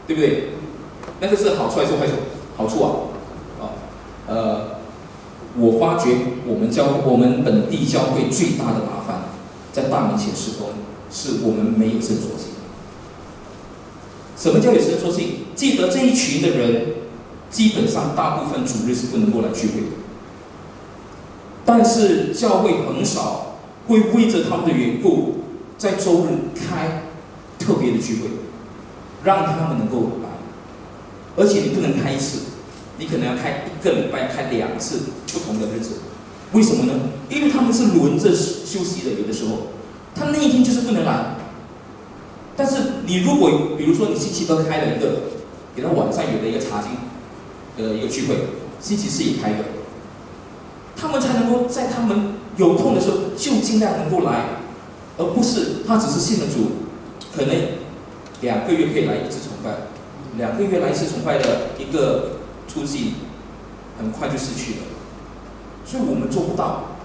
对不对？那个是好处还是坏处？好处我发觉我们本地教会最大的麻烦，在大门前施工，是我们没有伸缩性。什么叫有伸缩性？记得这一群的人，基本上大部分主日是不能够来聚会的，但是教会很少会为着他们的缘故，在周日开特别的聚会，让他们能够来。而且你不能开一次，你可能要开1个礼拜，开2次不同的日子。为什么呢？因为他们是轮着休息的，有的时候他那一天就是不能来。但是你如果比如说你星期2开了一个，给他晚上有的一个查经的一个聚会，星期4也开一个，他们才能够在他们有空的时候就尽量能够来，而不是他只是信了主，可能2个月可以来一次崇拜，2个月来一次崇拜的一个初心，很快就失去了。所以我们做不到，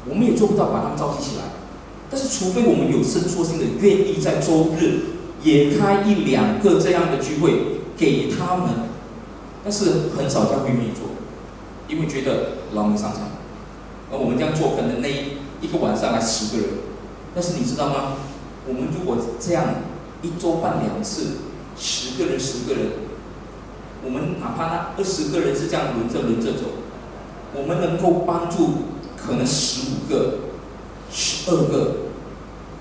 我们也做不到把他们召集起来。但是除非我们有伸缩性的愿意在周日也开1、2个这样的聚会给他们，但是很少教会愿意做，因为觉得劳民伤财。而我们这样做，可能那一个晚上来10个人，但是你知道吗？我们如果这样1周办2次，10个人10个人，我们哪怕那20个人是这样轮着走，我们能够帮助可能15个、12个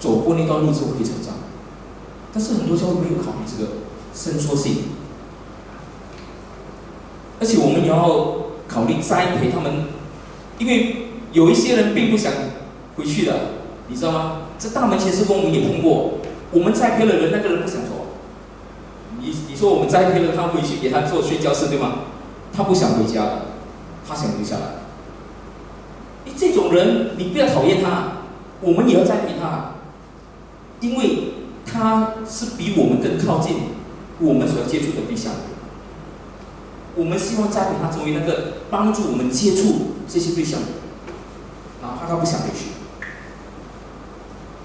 走过那段路之后可以成长。但是很多教会没有考虑这个伸缩性，而且我们也要考虑栽培他们，因为有一些人并不想回去的，你知道吗？这大门前事工我们也碰过，我们栽培了人，那个人不想走。你说我们栽培了他回去给他做宣教士，对吗？他不想回家了，他想留下来。这种人你不要讨厌他，我们也要栽培他，因为他是比我们更靠近我们所要接触的对象。我们希望栽培他成为那个帮助我们接触这些对象，哪怕他不想回去。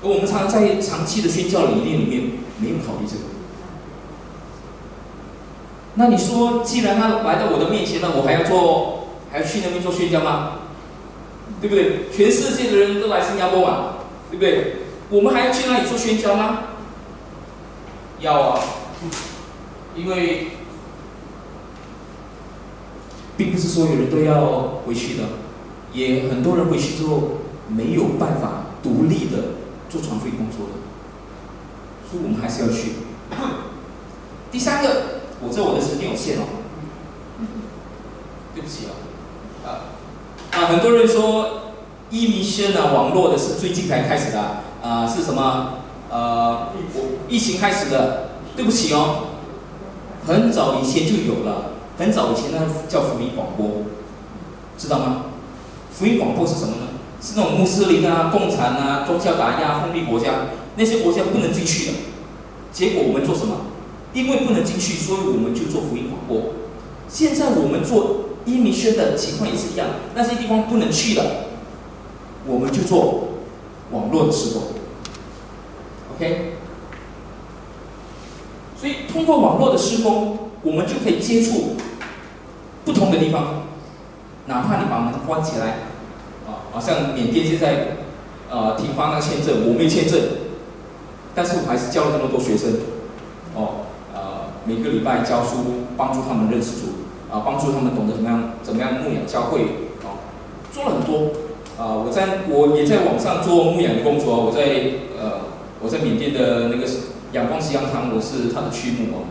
而我们常常在长期的宣教理念里面没有考虑这个。那你说，既然他来到我的面前了，我还要去那边做宣教吗？对不对？全世界的人都来新加坡嘛，对不对？我们还要去那里做宣教吗？要啊，因为并不是所有人都要回去的，也很多人回去之后没有办法独立的做传福音工作的，所以我们还是要去。第3个，我知道我的时间有限哦，对不起很多人说Missions网络的是最近才开始的是什么？疫情开始的，对不起哦，很早以前就有了，很早以前那叫福音广播，知道吗？福音广播是什么呢？是那种穆斯林共产宗教打压、封闭国家，那些国家不能进去的。结果我们做什么？因为不能进去，所以我们就做福音广播。现在我们做Missions的情况也是一样，那些地方不能去的，我们就做网络的施工。OK， 所以通过网络的施工，我们就可以接触不同的地方，哪怕你把门关起来，像缅甸现在停发那个签证，我没有签证，但是我还是教了这么多学生，每个礼拜教书，帮助他们认识主，帮助他们懂得怎么样牧养教会，做了很多。我也在网上做牧养的工作，我在缅甸的那个仰光西洋堂，我是他的区牧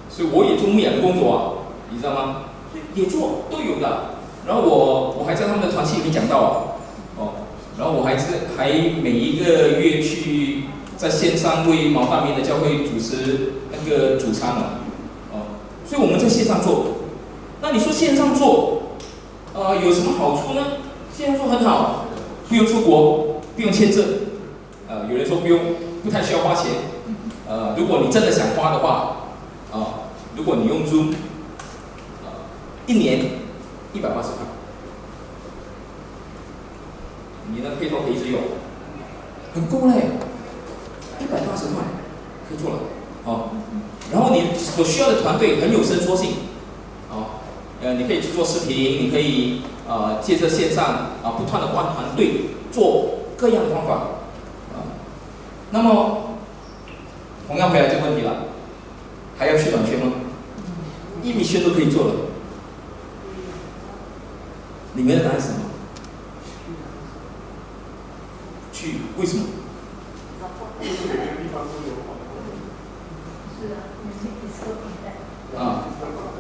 所以我也做牧养的工作你知道吗？也做都有的。然后我还在他们的团契里面讲道然后我还每一个月去在线上为毛大明的教会主持那个主餐所以我们在线上做。那你说线上做有什么好处呢？线上做很好，不用出国，不用签证。有人说不太需要花钱。如果你真的想花的话，如果你用Zoom，一年180块，你的配套可以一直用，很够嘞，180块可以做了然后你所需要的团队很有伸缩性，你可以去做视频，你可以借着线上不断的换团队，做各样的方法那么同样回来这个问题了，还要去短宣吗？Missions都可以做了，你们的答案是什么？去，为什么？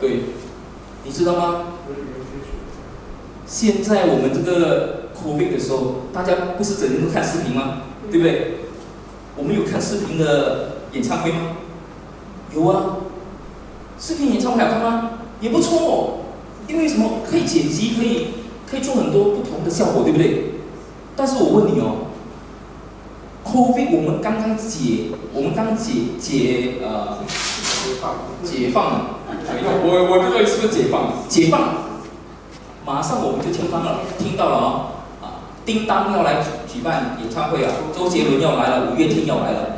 对，你知道吗？现在我们这个 COVID 的时候，大家不是整天都看视频吗？对不对？我们有看视频的演唱会吗？有啊，视频演唱会好看吗？也不错因为什么？可以剪辑，可以做很多不同的效果，对不对？但是我问你哦，COVID 我们刚刚解放了，我不知道是不是解放，马上我们就听到了哦，叮当要来举办演唱会啊，周杰伦要来了，五月天要来了，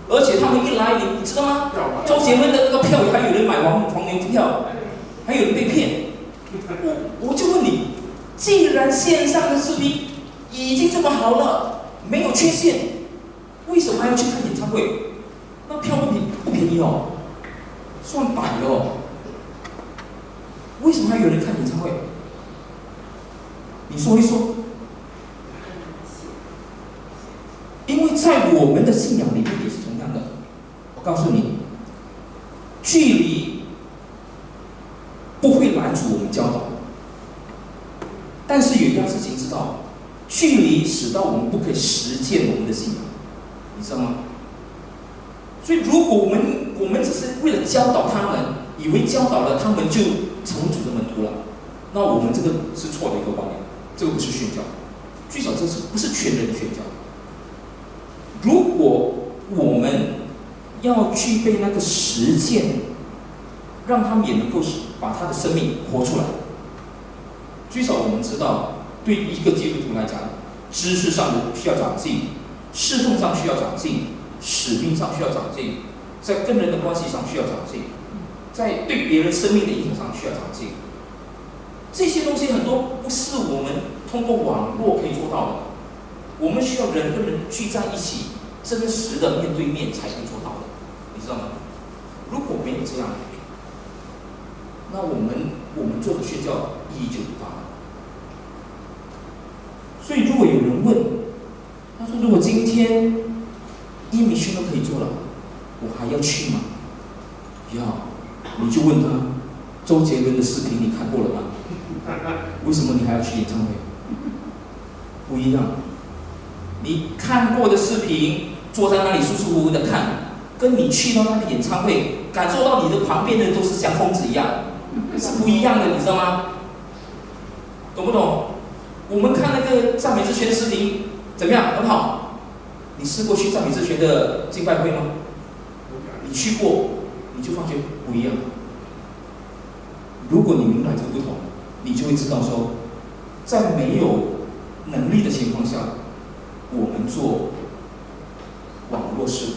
而且他们一来，你知道吗？周杰伦的那个票还有人买黄牛票，还有人被骗。我就问你，既然线上的视频已经这么好了，没有缺陷，为什么还要去看演唱会？那票不便宜哦，算百的哦。为什么还有人看演唱会？你说一说。因为在我们的信仰里面也是同样的。我告诉你，距离不会拦阻我们教导，但是有一样事情知道，距离使到我们不可以实践我们的信仰，你知道吗？所以如果我们只是为了教导他们，以为教导了他们就成主的门徒了，那我们这个是错的一个观念，这个不是宣教，最少这是不是全人的宣教？如果我们要具备那个实践，让他们也能够把他的生命活出来，最少我们知道，对一个基督徒来讲，知识上的需要长进，侍奉上需要长进，使命上需要长进，在跟人的关系上需要长进，在对别人生命的影响上需要长进。这些东西很多不是我们通过网络可以做到的，我们需要人跟人聚在一起，真实的面对面才能做到的，你知道吗？如果没有这样，那我们做的宣教意义就不大了。所以如果有人问，他说如果今天Missionary都可以做了，我还要去吗？要，你就问他，周杰伦的视频你看过了吗？为什么你还要去演唱会？不一样，你看过的视频，坐在那里舒舒服服的看，跟你去到他的演唱会，感受到你的旁边的人都是像疯子一样，是不一样的，你知道吗？懂不懂？我们看那个赞美之泉的视频怎么样？很好。你试过去赞美之泉的敬拜会吗？你去过，你就发觉不一样。如果你明白这个不同，你就会知道说，在没有能力的情况下，我们做网络式的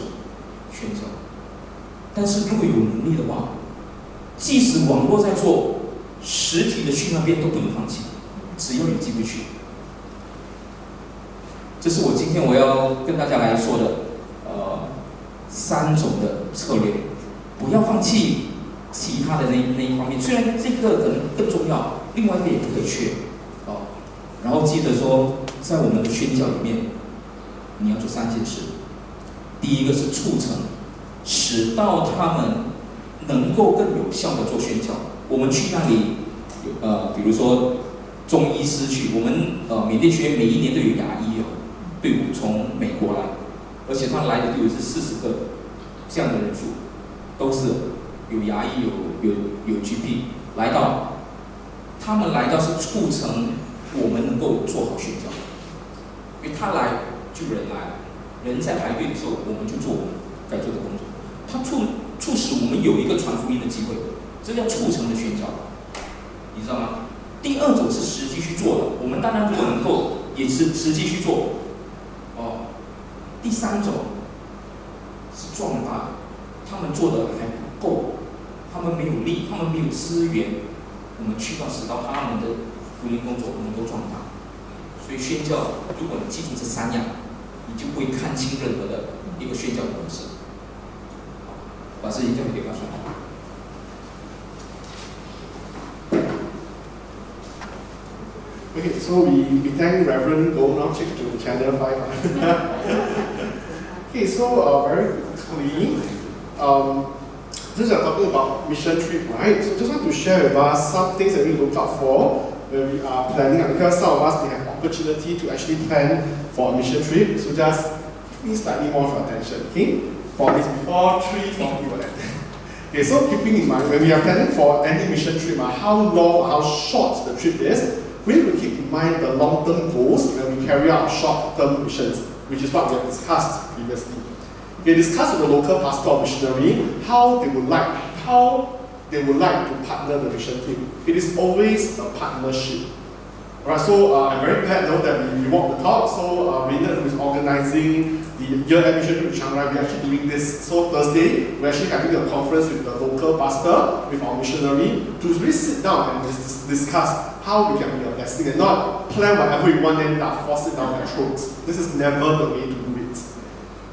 宣教。但是如果有能力的话，即使网络在做，实体的去那边都不能放弃，只要有机会去。这是我今天我要跟大家来说的3种的策略，不要放弃其他的那一方面，虽然这个可能更重要，另外一个也不可以缺然后记得说，在我们的宣教里面，你要做3件事。第一个是促成，使到他们能够更有效的做宣教。我们去那里，比如说中医师去，我们缅甸学院每一年都有牙医队伍从美国来，而且他来的队伍是40个这样的人数，都是有牙医有 GP 来到，他们来到是促成我们能够做好宣教，因为他来就人来，人在排队的时候，我们就做我们该做的工作，他促使我们有一个传福音的机会，这叫促成的宣教，你知道吗？第2种是实际去做的，我们当然如果能够也是实际去做。第3种是壮大，他们做的还不够，他们没有力，他们没有资源，我们去到使到他们的福音工作能够壮大。所以宣教，如果你记住这3样，你就不会看清任何的一个宣教的模式。把事情交给他说。Okay, so we thank Reverend Go now check to channel 5. Okay, so very quickly, since we are talking about mission trip, right? So just want to share with us some things that we look out for when we are planning, because some of us may have opportunity to actually plan for a mission trip. So just give me slightly more of your attention, okay? For this before 3, 4 people like that. Okay, so keeping in mind when we are planning for any mission trip, how long or how short the trip is, we need to keep in mind the long-term goals when we carry out short-term missions, which is what we have discussed previously. We discussed with the local pastor or missionary how they would like to partner the mission team. It is always a partnership. Alright, so I'm very glad now that we walked the talk. So Raynard, who is organizing the year-end mission trip to Chiang Rai, we're actually doing this. So Thursday, we're actually having a conference with the local pastor, with our missionary, to really sit down and discuss how we can be a blessing and not plan whatever we want and force it down their throats. This is never the way to do it.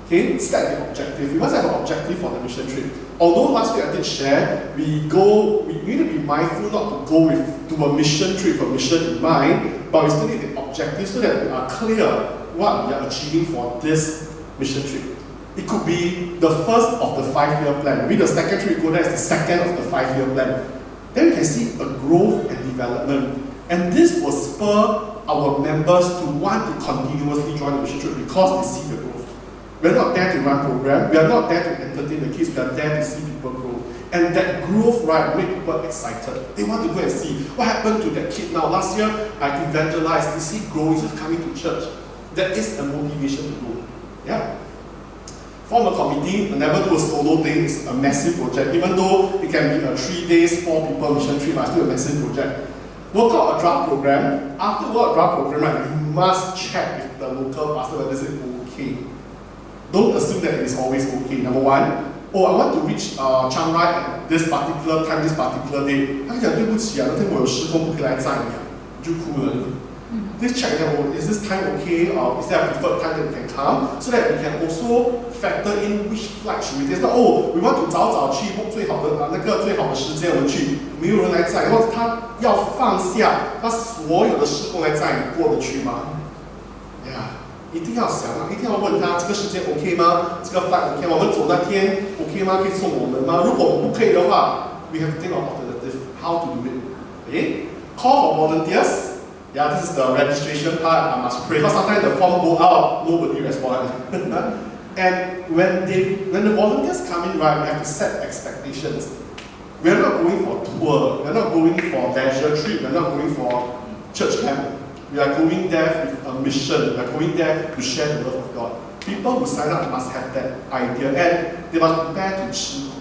Okay, set the objective. We must have an objective for the mission trip. Although last week I did share, we need to be mindful not to go to a mission trip, a mission in mind, but we still need the objective so that we are clear what we are achieving for this mission trip. It could be the first of the 5-year plan. Maybe the second trip we go there is the second of the 5-year plan. Then we can see a growth and development. And this will spur our members to want to continuously join the mission trip because they see the growth. We're not there to run program, we are not there to entertain the kids, we are there to see people grow. And that growth, right, make people excited. They want to go and see what happened to that kid now. Last year, I evangelized, you see growing, he's coming to church. That is a motivation to go. Yeah. Form a committee, never do a solo thing, it's a massive project. Even though it can be a 3 days, 4 people mission trip, but still a massive project. Work out a draft program. After work draft program, right, you must check with the local pastor whether it's okay. Don't assume that it is always okay. Number one, I want to reach Chiang Rai at this particular time, this particular day. 他讲对不起啊，那天我有事工不可以来载你啊，你就哭了。Please check that, is this time okay, or is there a preferred time that we can come, so that we can also factor in which flight should we take. We want to 早去 book 最好的时间我们去，没有人来载，或者他要放下他所有的事工来载你过得去吗？ Yeah. 一定要想啊，一定要问他这个时间 OK 吗？这个 flight OK 吗？我们走那天 OK 吗？可以送我们吗？如果不可以的话 ，we have to think of alternative how to do it. Okay? Call for volunteers. Yeah, this is the registration part. I must pray because sometimes the form go out, nobody responds. And when the volunteers come in, right, we have to set expectations. We are not going for tour. We are not going for leisure trip. We are not going for church camp. We are going there with a mission. We are going there to share the word of God. People who sign up must have that idea and they must prepare to choose.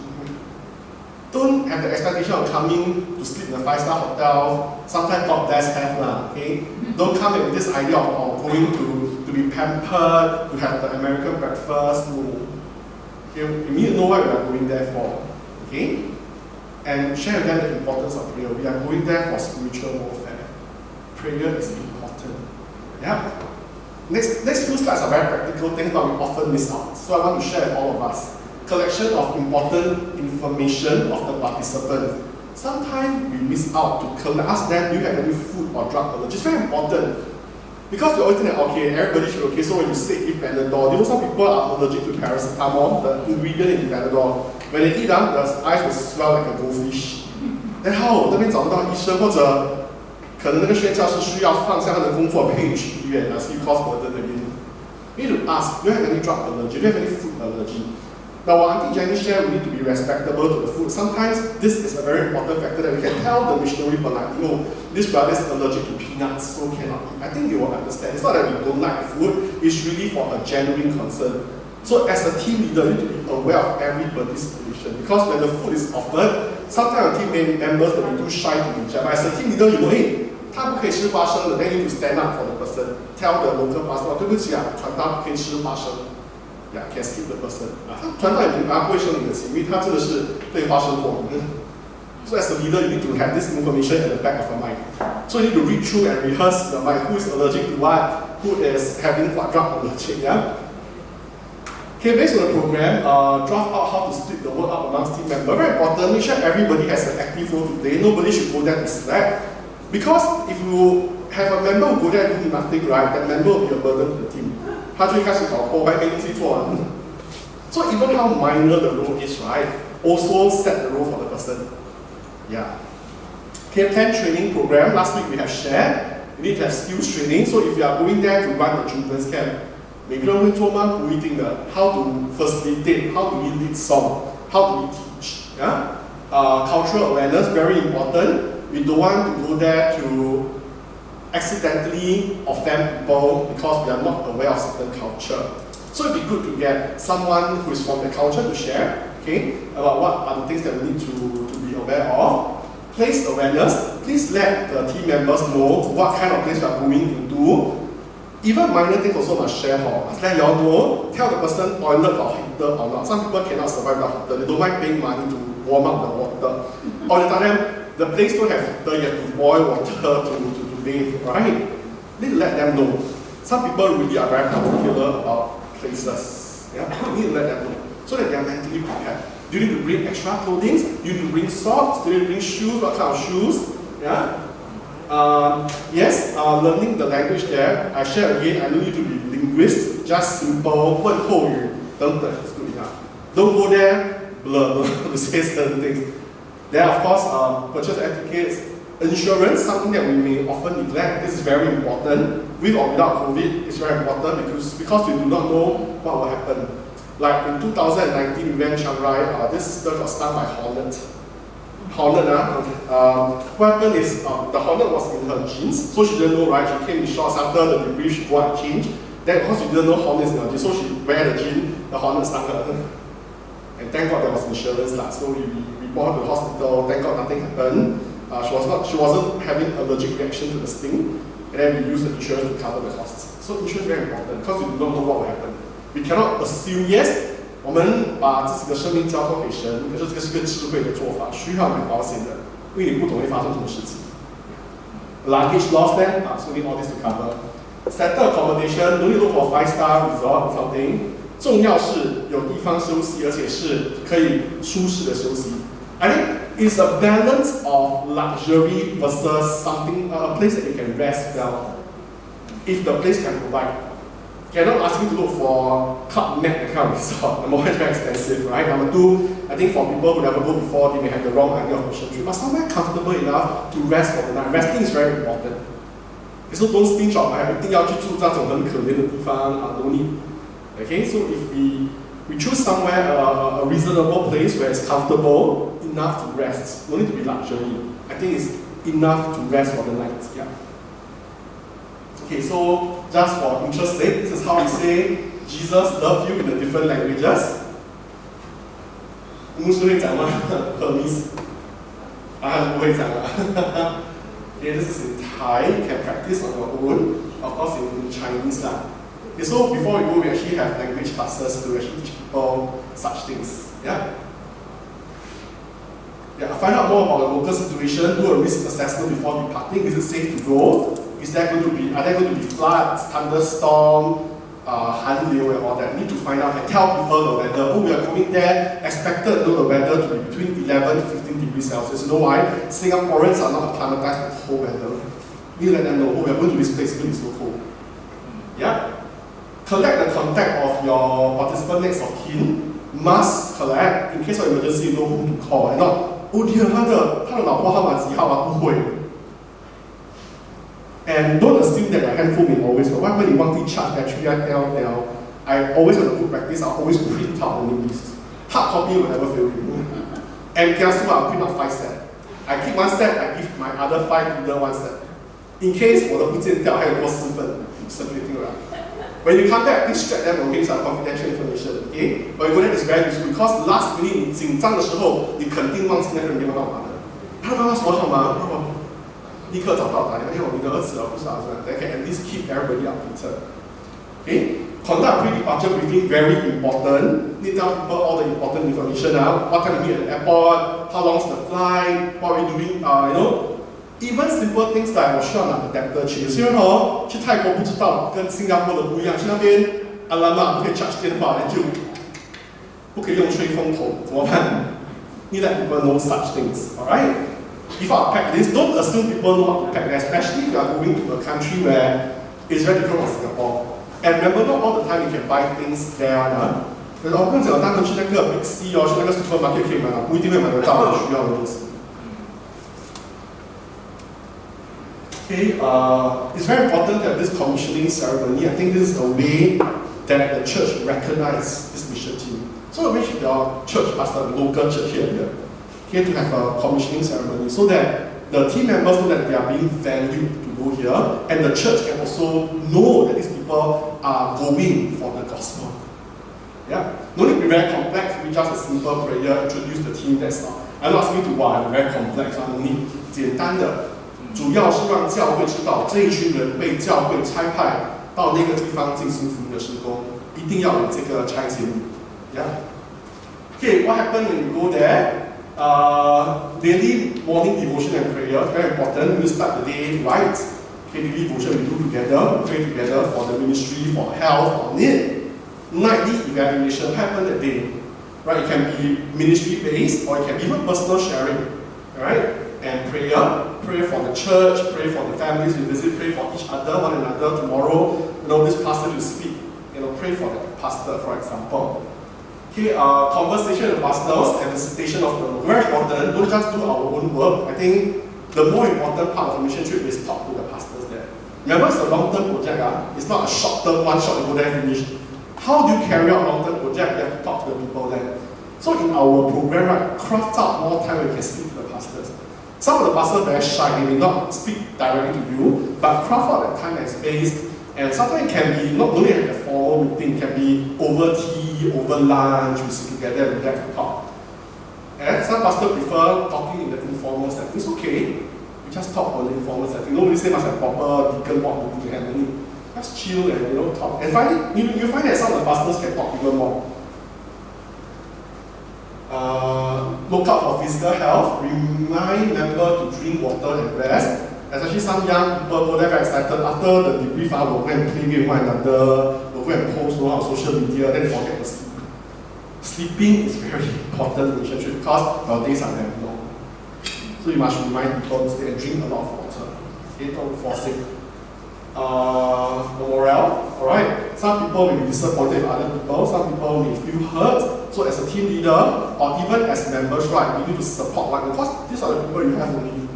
Don't have the expectation of coming to sleep in a 5-star hotel. Sometimes God bless have lah, okay? Don't come with this idea of going to be pampered, to have the American breakfast. No. Okay? We need to know what we are going there for. Okay? And share with them the importance of prayer. We are going there for spiritual warfare. Prayer is important. Yeah? Next few slides are very practical things, but we often miss out. So I want to share with all of us. Collection of important information of the participants. Sometimes we miss out to ask them, do you have any food or drug allergy? It's very important. Because we always think that, okay, everybody should be okay, so when you say give Panadol, you know some people are allergic to paracetamol, the ingredient in Panadol. When they eat them, their eyes will swell like a goldfish. Then how? 那边找不到医生，或者可能那个宣教师需要放下他的工作配去医院，as he cause burden again. You need to ask, do you have any drug allergy? Do you have any food allergy? Now, what Auntie Jenny shared, we need to be respectable to the food. Sometimes this is a very important factor that we can tell the missionary politely, oh, this brother is allergic to peanuts, so cannot eat. I think they will understand. It's not that we don't like food, it's really for a genuine concern. So as a team leader, you need to be aware of everybody's condition. Because when the food is offered, sometimes our team members will be too shy to reject. But as a team leader, you know, hey, 他不可以吃花生的, then you need to stand up for the person. Tell the local pastor, 对不起啊，传道不可以吃花生。Yeah, can skip the person. 他传道也不会生你的气，因为他真的是对花生过敏。So as a leader, you need to have this information at the back of your mind. So you need to read through and rehearse your mind. Who is allergic to what? Who is having what drug allergic? Yeah. Okay, based on the program, draft out how to split the work up amongst team members. Very important. Make sure everybody has an active role today. Nobody should go there to slack. Because if you have a member who go there doing nothing, right, that member will be a burden to the team. 他就一开始搞破坏，没东西做完。So even how minor the role is, right, also set the role for the person. Yeah. Okay, plan training program. Last week we have shared. You need to have skills training. So if you are going there to run the children's camp, 每个人会做吗？不一定的。How to facilitate? How do we lead song? How do we teach? Yeah. Cultural awareness very important. We don't want to go there to accidentally offend people because we are not aware of certain culture. So it'd be good to get someone who is from the culture to share, okay, about what are the things that we need to be aware of. Place awareness. Please let the team members know what kind of place we are going into. Even minor things also must share. Must let y'all know. Tell the person toilet or heater or not. Some people cannot survive without heater. They don't mind paying money to warm up the water. Or they tell them the place don't have heater. You have to boil water to bathe. Right? Need to let them know. Some people really are very particular about places. Yeah, you need to let them know so that they are mentally prepared. Do you need to bring extra clothing? Do you need to bring socks? Do you need to bring shoes? What kind of shoes? Yeah. Yes, learning the language there. I share again. I don't need to be linguist. Just simple 问候语等等 is good enough. Don't go there blur to say certain things. Then of course, purchase etiquettes, insurance, something that we may often neglect. This is very important. With or without COVID, it's very important because we do not know what will happen. Like in 2019, we went Chiang Rai, this sister got stung by hornet. What happened is the hornet was in her jeans, so she didn't know, right? She came in shorts after the debrief, she go and change. Then because she didn't know hornet is in her jeans, so she wear the jean, the hornet stung her. And thank God there was insurance, so we brought her to the hospital, thank God nothing happened. She wasn't having allergic reaction to the sting, and then we used the insurance to cover the costs. So insurance is very important because we do not know what will happen. We cannot assume yes. 我们把自己的生命交托给神，可是这个是个智慧的做法，需要买保险的，因为你不懂会发生什么事情。Luggage lost then, so we need all this to cover. Settle accommodation, don't need look for 5-star resort or something. 重要是有地方休息，而且是可以舒适的休息。I think it's a balance of luxury versus something, a place that you can rest well. If the place can provide. Okay, I'm not asking you to look for Club Med, that kind of resort. Number one, it's very expensive, right? Number two, I think for people who never go before, they may have the wrong idea of mission trip. But somewhere comfortable enough to rest for the night. Resting is very important. Okay, so don't stinge on everything. 要去住这种很可怜的地方 no need. Okay, so if we choose somewhere a reasonable place where it's comfortable enough to rest, no need to be luxury. I think it's enough to rest for the night. Yeah. Okay, so just for interest's sake, this is how we say Jesus loved you in the different languages. 牧师会讲吗？ Hermes 不会讲了。Okay, this is in Thai. You can practice on your own. Of course, in Chinese. Okay, so before we go, we actually have language classes to actually teach people such things. Yeah. Yeah. Find out more about the local situation. Do a risk assessment before departing. Is it safe to go? Are there going to be floods, thunderstorm, hanliu and all that? Need to find out and tell people the weather. Oh, we are going there, expected the weather to be between 11 to 15 degrees Celsius. You know why? Singaporeans are not acclimatized to cold weather. We let them know, oh, we are going to this place, it's going to be so cold. Yeah? Collect the contact of your participant next of kin. Must collect, in case of emergency, you know whom to call. And not, oh dear, 他的老婆号码几号啊？不会。And don't assume that your handphone will always work. When you want to charge battery, I always have a good practice, I always print out the list. Hard copy will never fail you. And guess what? I'll print out 5 steps. I keep 1 step, I give my other 5 leader 1 step. In case 我的不见掉，还有多4份 circulating around. When you come back, please check them, okay? It's confidential information, okay? But you go there, it's very useful because last minute 你紧张的时候，你肯定忘记那个人电话号码的。他妈妈什么号码？立刻找到打电话，因为我们的儿子不是儿子 ，they can at least keep everybody updated. Okay, conduct pre-departure briefing very important. Need to tell people all the important information. What time to meet at the airport, how long is the flight, what are we doing? Even simple things like 我需要拿个 adapter 去。有些人去泰国不知道，跟新加坡的不一样，去那边alamak 不可以 charge 电话，就不可以用吹风筒，怎么办？ You let people know such things, alright? Before I pack this, don't assume people know how to pack, especially if you are going to a country where it's very different from Singapore. And remember, not all the time you can buy things there. 我跟你讲，他们去那个 Big C 去那个 supermarket 可以买到，不一定会买得到你需要的东西。Okay, it's very important that this commissioning ceremony, I think this is a way that the church recognizes this mission team. So I wish your church pastor, the local church here, to have a commissioning ceremony so that the team members know that they are being valued to go here, and the church can also know that these people are going for the gospel. Yeah, no need to be very complex, maybe just a simple prayer, introduce the team, that's all. I'm not asking you to wow, very complex, no need. 简单的，主要是让教会知道这一群人被教会差派到那个地方进行福音的事工，一定要有这个差遣。Yeah. Okay, what happened when you go there? Daily morning devotion and prayer, very important. We start the day right. Okay, daily devotion we do together, we pray together for the ministry, for health, for need. Nightly evaluation happen that day. Right? It can be ministry based or it can be even personal sharing. Alright? And pray for the church, pray for the families we visit, pray for each other, one another. Tomorrow, this pastor will speak. Pray for the pastor, for example. Okay, conversation with pastors and visitation of the Lord. Very important, don't just do our own work. I think the more important part of a mission trip is talk to the pastors there. Remember, it's a long-term project. It's not a short-term, one shot, you go there and finish. How do you carry out a long-term project? You have to talk to the people there. So in our program, right, craft out more time when you can speak to the pastors. Some of the pastors are very shy, they may not speak directly to you, but craft out that time and space. And sometimes it can be not only at a formal meeting, it can be over tea, over lunch, we sit together and we have to talk. And some pastors prefer talking in the informal setting. It's okay, we just talk on the informal setting. Nobody say must have proper deacon walk meeting, and only just chill and talk. And finally, you find that some of the pastors can talk even more. Look out for physical health, remind members to drink water and rest. Especially some young people go there very excited after the debrief, will go and play with one another, will go and post on social media, then forget to sleep. Sleeping is very important in mission trip because our days are very long. So you must remind people to stay and drink a lot of water. Okay, don't fall sick. The morale, alright. Some people may be disappointed with other people, some people may feel hurt. So as a team leader, or even as members, right, you need to support one, because these are the people you have only.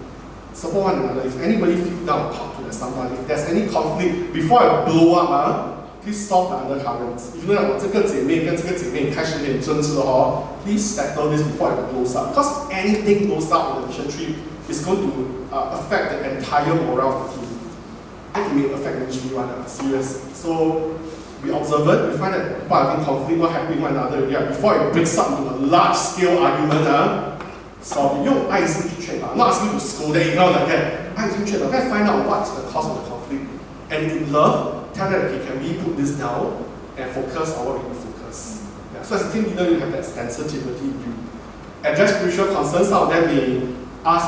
Support one another. If anybody feels down, talk to someone. If there's any conflict, before I blow up, please solve the undercurrents. If you know that 这个姐妹跟这个姐妹开始有点争执的话 please settle this before it blows up. Because anything blows up on the mission trip is going to affect the entire morale of the team. And it may affect the ministry one, serious. So we observe it, we find that people are having conflict, what happening with one another. Before it breaks up into a large-scale argument, solve it. 用爱心去劝导 not asking you to scold them, ignore like that. 爱心劝导 let's find out what's the cause of the conflict. And in love, tell them, okay, can we put this down and focus on what we need to focus. Yeah. So as a team leader, you have that sensitivity. You address spiritual concerns, some of them may ask